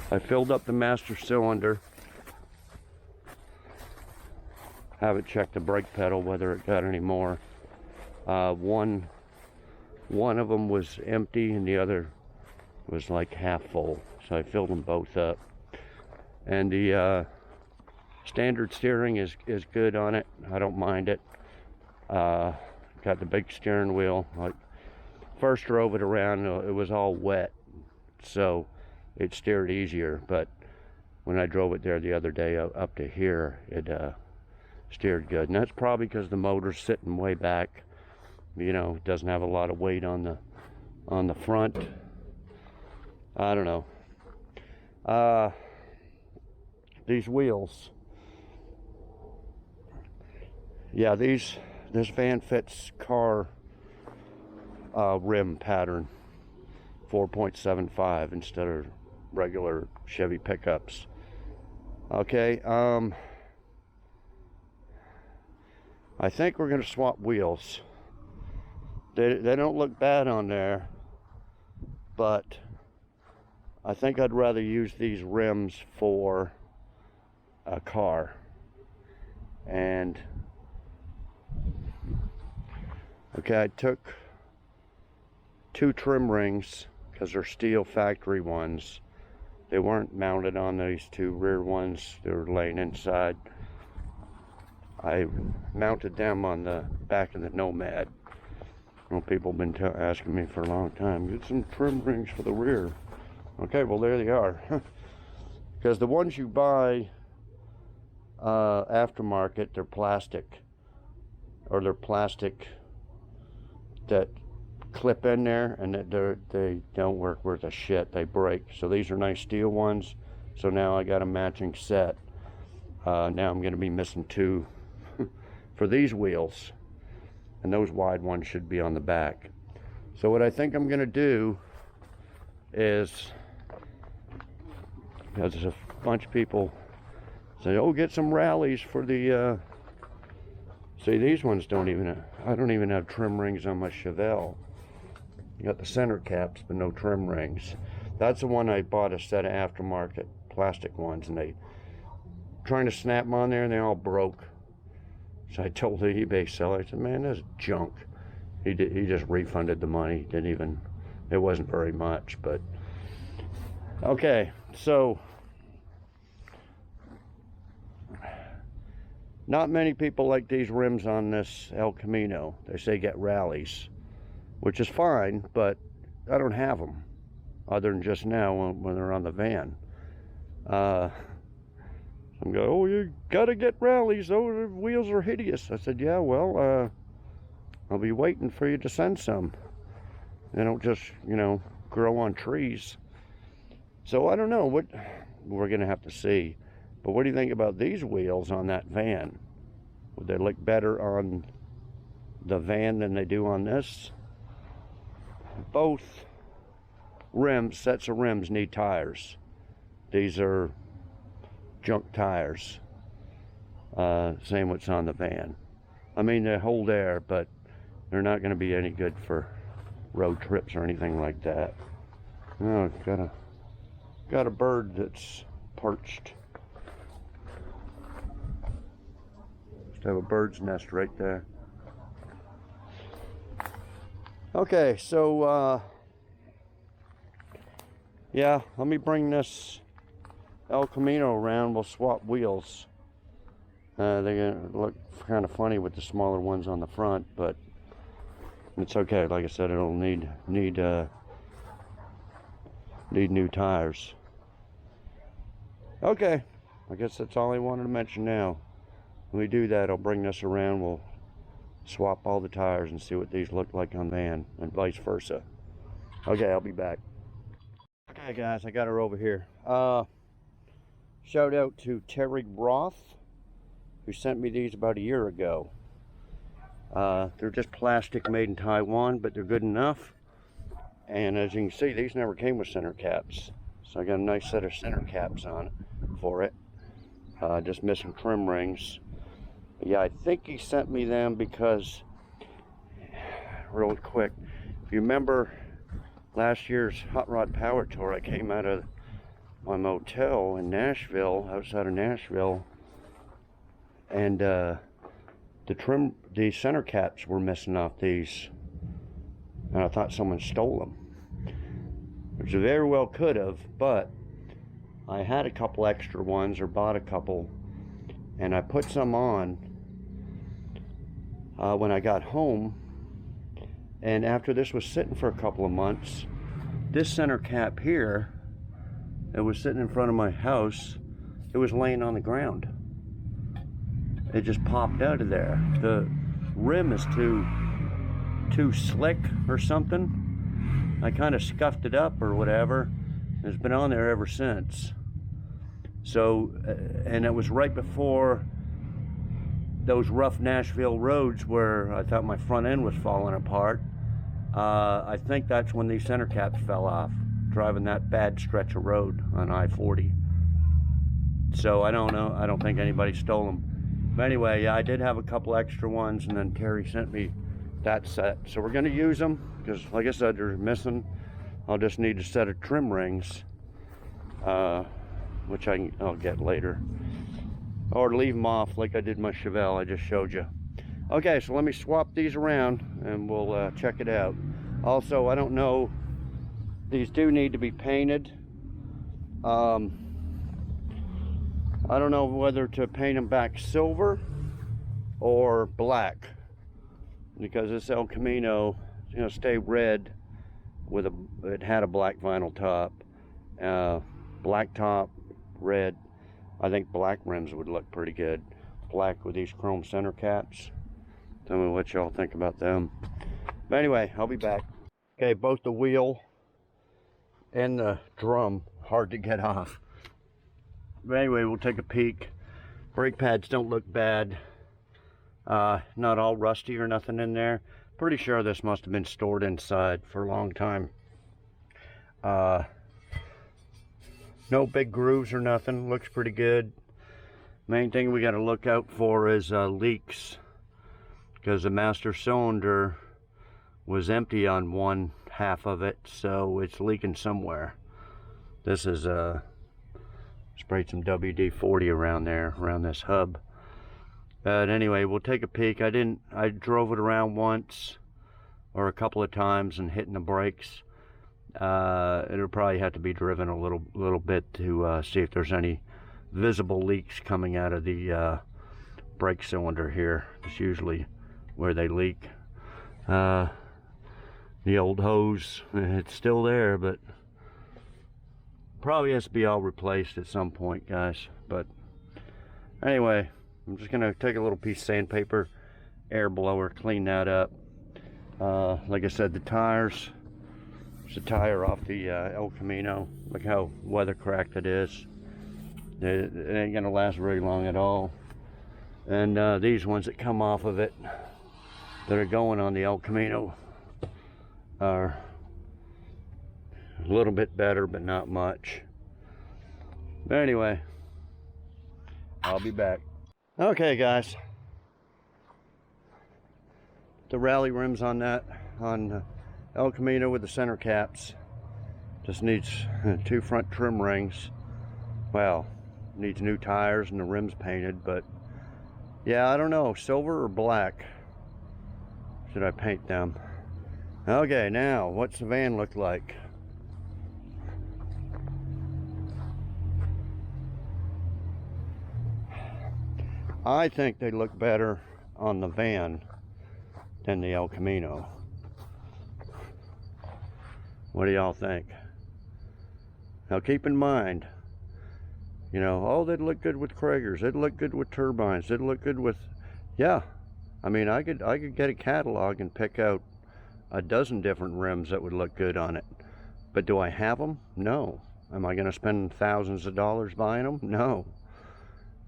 I filled up the master cylinder. Haven't checked the brake pedal whether it got any more. One of them was empty and the other was like half full, so I filled them both up. And the standard steering is good on it. I don't mind it. Got the big steering wheel. I first drove it around, it was all wet, so it steered easier. But when I drove it there the other day up to here, it steered good. And that's probably because the motor's sitting way back. You know, it doesn't have a lot of weight on the front. I don't know. These wheels. Yeah, this van fits car rim pattern, 4.75 instead of regular Chevy pickups. Okay, I think we're going to swap wheels. They don't look bad on there, but I think I'd rather use these rims for a car. And okay, I took two trim rings because they're steel factory ones. They weren't mounted on these two rear ones. They were laying inside. I mounted them on the back of the Nomad. Well, people have been asking me for a long time, get some trim rings for the rear. Okay, well, there they are. Because the ones you buy aftermarket, they're plastic. Or they're plastic that clip in there, and they don't work worth a shit. They break. So these are nice steel ones. So now I got a matching set. Now I'm going to be missing two for these wheels, and those wide ones should be on the back. So what I think I'm going to do is, because there's a bunch of people say, oh, get some rallies for the see, these ones don't even, I don't even have trim rings on my Chevelle. You got the center caps, but no trim rings. That's the one I bought, a set of aftermarket plastic ones, and they trying to snap them on there, and they all broke. So I told the eBay seller, I said, man, that's junk. He just refunded the money. Didn't even, it wasn't very much, but okay. So not many people like these rims on this El Camino. They say get rallies, which is fine, but I don't have them other than just now when they're on the van. I'm going, oh, you gotta get rallies, oh, the wheels are hideous. I said, yeah, well, I'll be waiting for you to send some. They don't just, you know, grow on trees. So I don't know, what we're gonna have to see. But what do you think about these wheels on that van? Would they look better on the van than they do on this? Both rims, sets of rims, need tires. These are junk tires. Same what's on the van. I mean, they hold air, but they're not going to be any good for road trips or anything like that. Oh, got a bird that's perched. Just have a bird's nest right there. Okay, so yeah, let me bring this El Camino around. We'll swap wheels. They're gonna look kind of funny with the smaller ones on the front, but it's okay. Like I said, it'll need new tires. Okay, I guess that's all I wanted to mention now. When we do that, I'll bring this around. We'll swap all the tires and see what these look like on van, and vice versa. Okay, I'll be back. Okay, guys, I got her over here. Shout out to Terry Roth, who sent me these about a year ago. They're just plastic, made in Taiwan, but they're good enough. And as you can see, these never came with center caps. So I got a nice set of center caps on for it. Just missing trim rings. But yeah, I think he sent me them because, real quick, if you remember last year's Hot Rod Power Tour, I came out of my motel in Nashville, outside of Nashville, and the center caps were missing off these, and I thought someone stole them, which they very well could have, but I had a couple extra ones, or bought a couple, and I put some on when I got home, and after this was sitting for a couple of months, this center cap here, it was sitting in front of my house, it was laying on the ground. It just popped out of there. The rim is too slick or something. I kind of scuffed it up or whatever. It's been on there ever since. So, and it was right before those rough Nashville roads where I thought my front end was falling apart. I think that's when these center caps fell off, driving that bad stretch of road on I-40. So I don't know, I don't think anybody stole them. But anyway, yeah, I did have a couple extra ones, and then Terry sent me that set. So we're gonna use them, because like I said, they're missing. I'll just need a set of trim rings, which I'll get later. Or leave them off like I did my Chevelle I just showed you. Okay, so let me swap these around and we'll check it out. Also, I don't know, these do need to be painted. I don't know whether to paint them back silver or black, because this El Camino, you know, stay red with it had a black vinyl top, black top, red. I think black rims would look pretty good. Black with these chrome center caps. Tell me what y'all think about them. But anyway, I'll be back. Okay, both the wheel and the drum hard to get off. But anyway, we'll take a peek. Brake pads don't look bad. Not all rusty or nothing in there. Pretty sure this must have been stored inside for a long time. No big grooves or nothing. Looks pretty good. Main thing we got to look out for is leaks, because the master cylinder was empty on one half of it, so it's leaking somewhere. This is sprayed some WD-40 around there, around this hub. But anyway, we'll take a peek. I drove it around once or a couple of times and hitting the brakes. It'll probably have to be driven a little bit to see if there's any visible leaks coming out of the brake cylinder here. It's usually where they leak. The old hose, it's still there, but probably has to be all replaced at some point, guys. But anyway, I'm just gonna take a little piece of sandpaper, air blower, clean that up. Like I said, the tires, there's a tire off the El Camino. Look how weather cracked it is. It ain't gonna last very long at all. And these ones that come off of it that are going on the El Camino are a little bit better, but not much. But anyway, I'll be back. Okay, guys, the rally rims on that, on El Camino with the center caps, just needs 2 front trim rings. Well, needs new tires and the rims painted, but yeah, I don't know, silver or black should I paint them. Okay, now what's the van look like? I think they look better on the van than the El Camino. What do y'all think? Now keep in mind, you know, oh, they'd look good with Kragers, they'd look good with turbines, they'd look good with, yeah. I mean, I could get a catalog and pick out a dozen different rims that would look good on it. But do I have them? No. Am I gonna spend thousands of dollars buying them? No.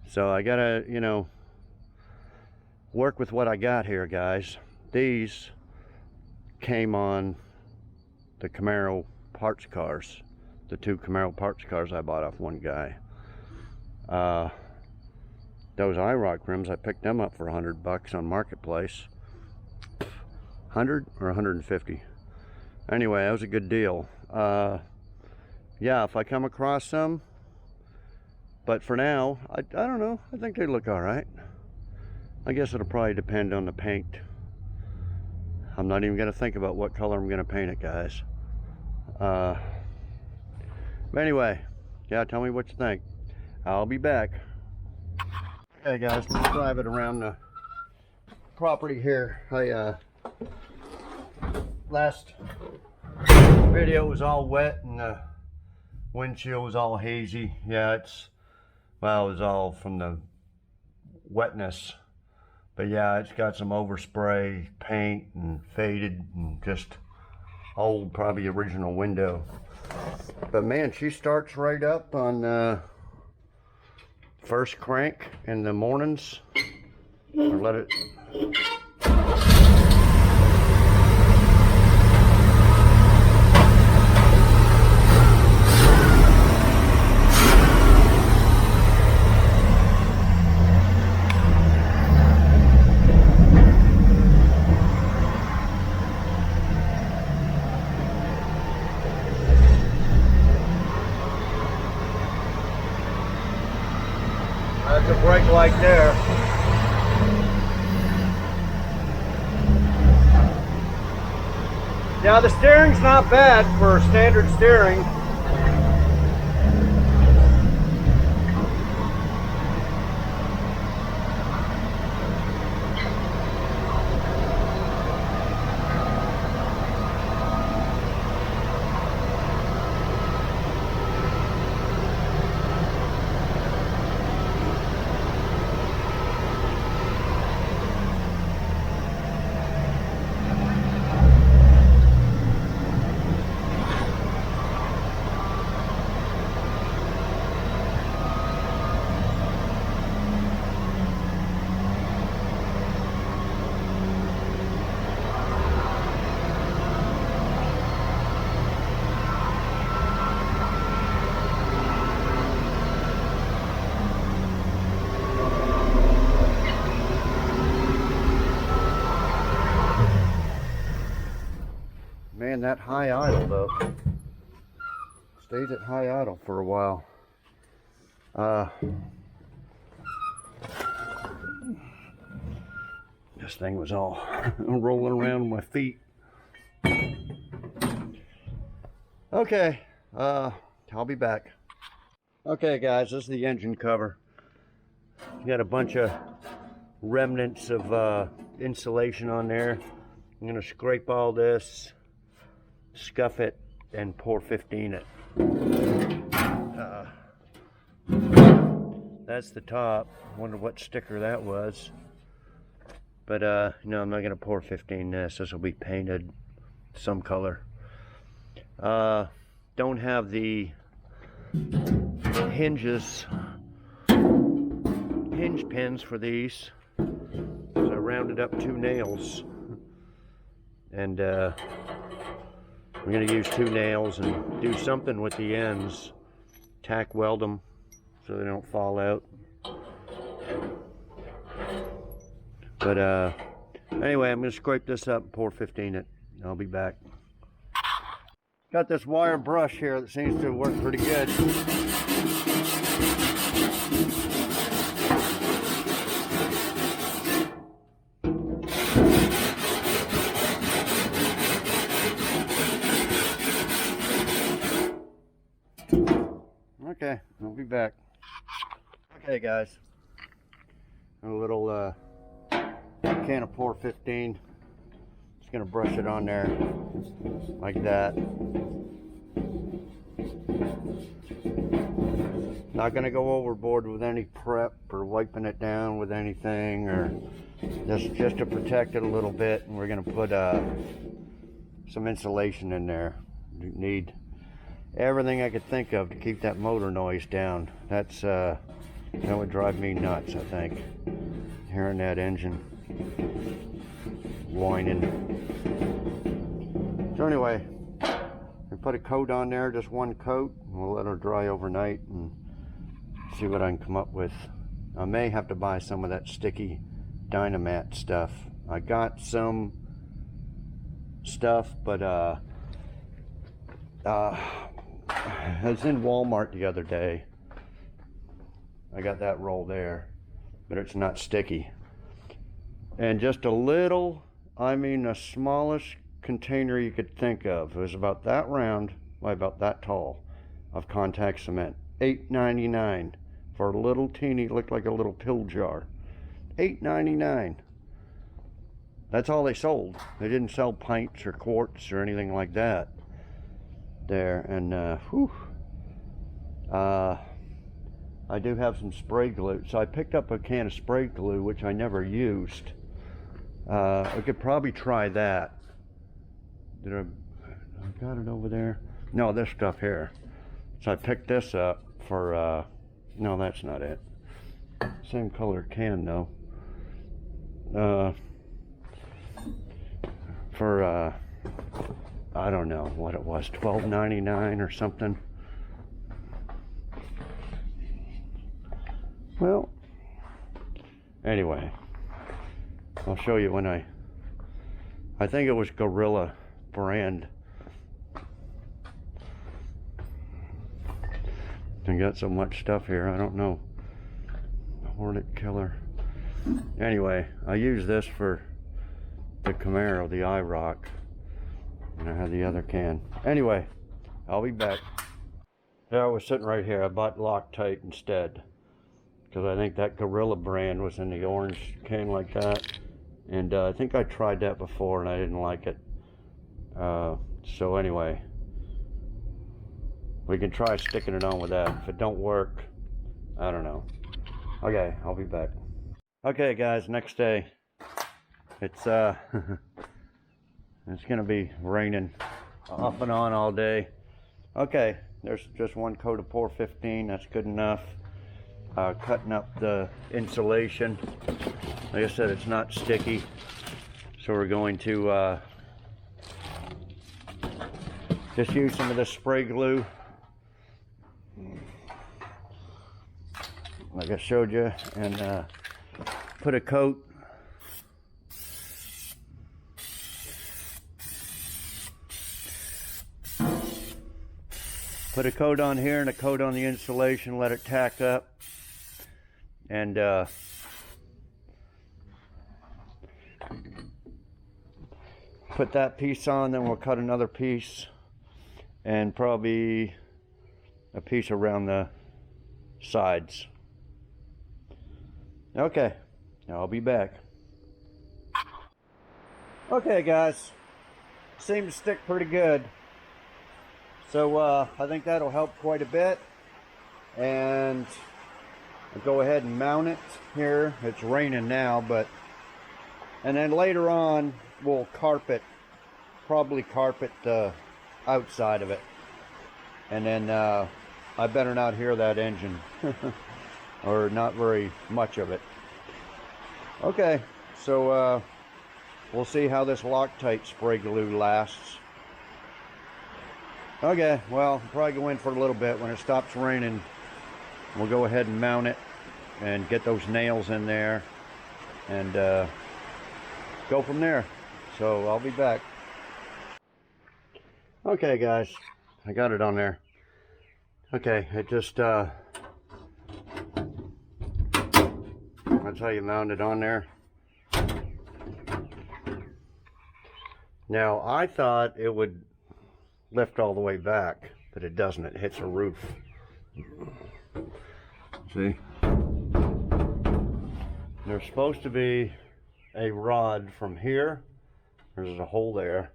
So I gotta, you know, work with what I got here, guys. These came on the Camaro parts cars, the 2 Camaro parts cars I bought off one guy. Those IROC rims, I picked them up for $100 on Marketplace. 100 or 150. Anyway, that was a good deal. Yeah, if I come across some, but for now, I don't know, I think they look all right. I guess it'll probably depend on the paint. I'm not even gonna think about what color I'm gonna paint it, guys. But anyway, yeah, tell me what you think. I'll be back. Okay, guys, let's drive it around the property here. Last video was all wet and the windshield was all hazy. Yeah, it was all from the wetness. But yeah, it's got some overspray paint and faded and just old, probably original window. But man, she starts right up on first crank in the mornings. Or let it. That's a brake light there. Yeah, the steering's not bad for standard steering. Man, that high idle though. Stays at high idle for a while. This thing was all rolling around on my feet. Okay, I'll be back. Okay guys, this is the engine cover. You got a bunch of remnants of insulation on there. I'm gonna scrape all this, scuff it, and pour 15 it. That's the top. Wonder what sticker that was. But no, I'm not gonna pour 15 this. This will be painted some color. Don't have the hinge pins for these. So I rounded up 2 nails. And I'm gonna use 2 nails and do something with the ends. Tack weld them so they don't fall out. But anyway, I'm gonna scrape this up and pour 15 it. I'll be back. Got this wire brush here that seems to work pretty good. Okay, I'll be back. Okay guys, a little can of pour 15. Just gonna brush it on there like that. Not gonna go overboard with any prep or wiping it down with anything, or just to protect it a little bit. And we're gonna put some insulation in there. You need everything I could think of to keep that motor noise down. That's that would drive me nuts, I think, hearing that engine whining. So anyway, we put a coat on there, just 1 coat. We'll let her dry overnight and see what I can come up with. I may have to buy some of that sticky Dynamat stuff. I got some stuff, but I was in Walmart the other day. I got that roll there, but it's not sticky. And just a little, I mean the smallest container you could think of. It was about that round, by about that tall, of contact cement. $8.99 for a little teeny, looked like a little pill jar. $8.99. That's all they sold. They didn't sell pints or quarts or anything like that there. And I do have some spray glue, so I picked up a can of spray glue, which I never used. I could probably try that. I got it over there? No, this stuff here. So I picked this up for no, that's not it. Same color can though. For I don't know what it was, $12.99 or something. Well, anyway, I'll show you when I think it was Gorilla brand. I got so much stuff here, I don't know. Hornet killer. Anyway, I use this for the Camaro, the IROC. And I have the other can. Anyway, I'll be back. Yeah, I was sitting right here. I bought Loctite instead, because I think that Gorilla brand was in the orange can like that. And I think I tried that before and I didn't like it. So anyway, we can try sticking it on with that. If it don't work, I don't know. Okay, I'll be back. Okay guys, next day. It's it's gonna be raining off and on all day. Okay, there's just one coat of pour 15, that's good enough. Cutting up the insulation. Like I said, it's not sticky, so we're going to just use some of this spray glue, like I showed you, and put a coat. Put a coat on here and a coat on the insulation, let it tack up, and put that piece on, then we'll cut another piece and probably a piece around the sides. Okay, I'll be back. Okay guys, seems to stick pretty good. So I think that'll help quite a bit, and I'll go ahead and mount it here. It's raining now, and then later on we'll probably carpet the outside of it, and then I better not hear that engine or not very much of it. Okay, so we'll see how this Loctite spray glue lasts. Okay, well, I'll probably go in for a little bit. When it stops raining, we'll go ahead and mount it and get those nails in there and go from there. So I'll be back. Okay guys, I got it on there. Okay, it just that's how you mount it on there. Now I thought it would lift all the way back, but it doesn't. It hits a roof. See, there's supposed to be a rod from here, there's a hole there,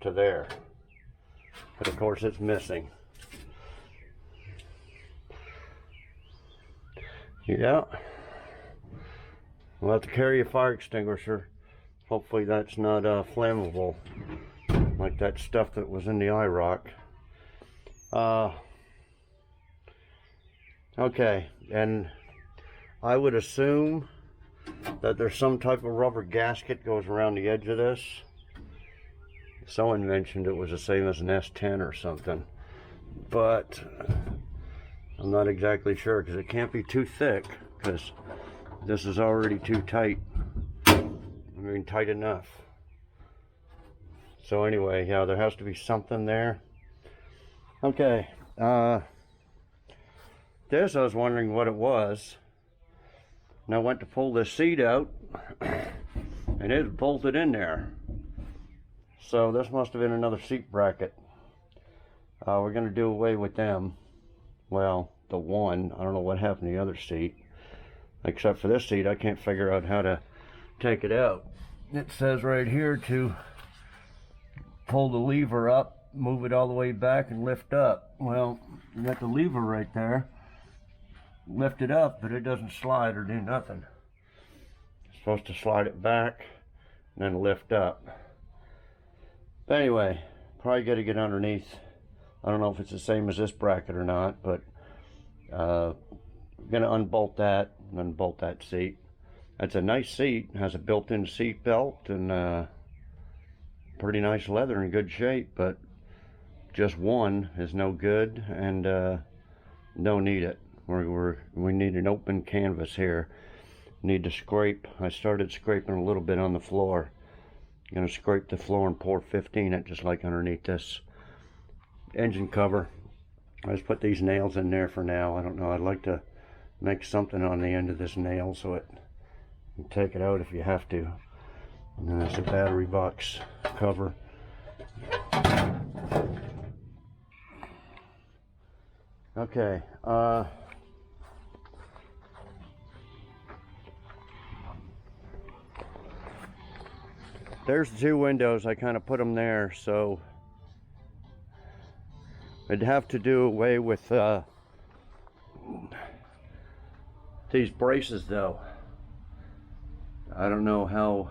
to there, but of course it's missing. Yeah, we'll have to carry a fire extinguisher. Hopefully that's not flammable like that stuff that was in the IROC. Okay, and I would assume that there's some type of rubber gasket goes around the edge of this. Someone mentioned it was the same as an S10 or something, but I'm not exactly sure, because it can't be too thick, because this is already too tight. I mean, tight enough. So anyway, yeah, there has to be something there. Okay, this I was wondering what it was, and I went to pull this seat out and it was bolted in there. So this must have been another seat bracket. We're going to do away with them. Well, the one, I don't know what happened to the other seat, except for this seat I can't figure out how to take it out. It says right here to pull the lever up, move it all the way back, and lift up. Well, you got the lever right there. Lift it up, but it doesn't slide or do nothing. It's supposed to slide it back and then lift up. But anyway, probably got to get underneath. I don't know if it's the same as this bracket or not, but I'm gonna unbolt that and then bolt that seat. That's a nice seat. It has a built-in seat belt and pretty nice leather in good shape, but just one is no good, and don't need it. We need an open canvas here. Need to scrape. I started scraping a little bit on the floor. Gonna scrape the floor and pour 15 it just like underneath this engine cover. I just put these nails in there for now. I don't know, I'd like to make something on the end of this nail so it you can take it out if you have to. And then there's a battery box cover. Okay, there's the two windows. I kind of put them there, so I'd have to do away with these braces though. I don't know how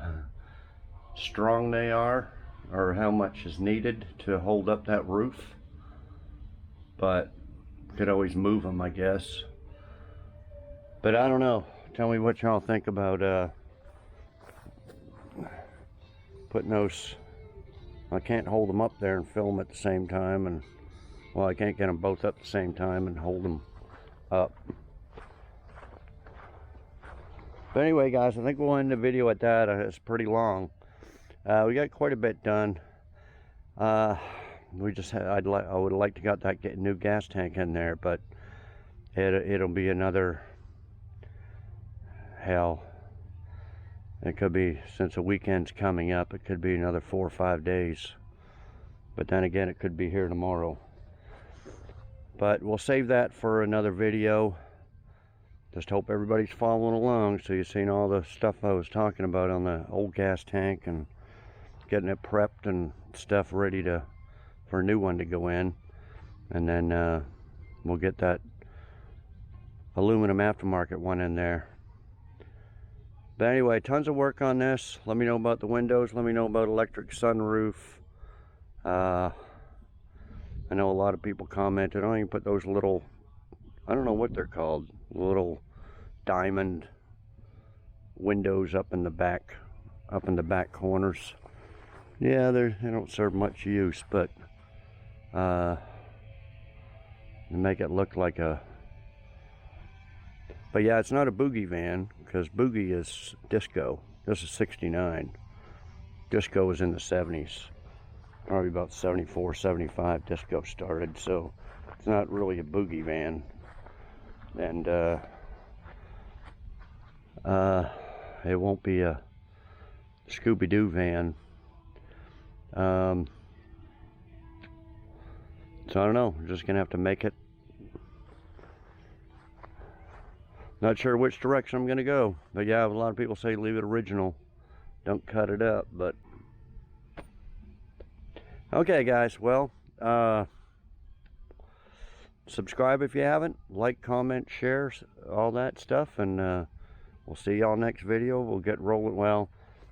strong they are or how much is needed to hold up that roof, but could always move them, I guess. But I don't know. Tell me what y'all think about putting those. I can't hold them up there and film at the same time, and well, I can't get them both up at the same time and hold them up. But anyway, guys, I think we'll end the video at that. It's pretty long. We got quite a bit done. We just had, I would like to got that new gas tank in there, but it'll be another hell. It could be, since the weekend's coming up, it could be another 4 or 5 days. But then again, it could be here tomorrow. But we'll save that for another video. Just hope everybody's following along, so you've seen all the stuff I was talking about on the old gas tank and getting it prepped and stuff ready for a new one to go in. And then we'll get that aluminum aftermarket one in there. But anyway, tons of work on this. Let me know about the windows. Let me know about electric sunroof. I know a lot of people commented, oh, you can put those little, I don't know what they're called, little diamond windows up in the back corners. Yeah, they don't serve much use, but they make it look like a, but yeah, it's not a boogie van, because boogie is disco. This is 69. Disco was in the 70s. Probably about 74, 75 disco started, so it's not really a boogie van. And it won't be a Scooby-Doo van. So I don't know, I'm just gonna have to make it. Not sure which direction I'm gonna go, but yeah, a lot of people say leave it original, don't cut it up. But okay, guys, well, subscribe if you haven't, like, comment, share, all that stuff, and we'll see y'all next video. We'll get rolling. Well,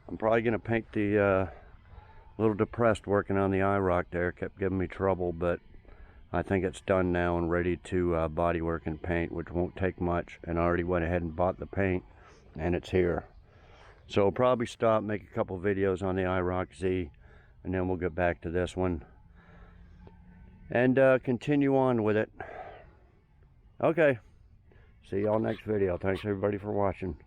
I'm probably gonna paint the a little depressed working on the IROC there, kept giving me trouble, but I think it's done now and ready to bodywork and paint, which won't take much, and I already went ahead and bought the paint, and it's here. So I'll probably stop, make a couple videos on the IROC Z, and then we'll get back to this one and continue on with it. Okay, see y'all next video. Thanks everybody for watching.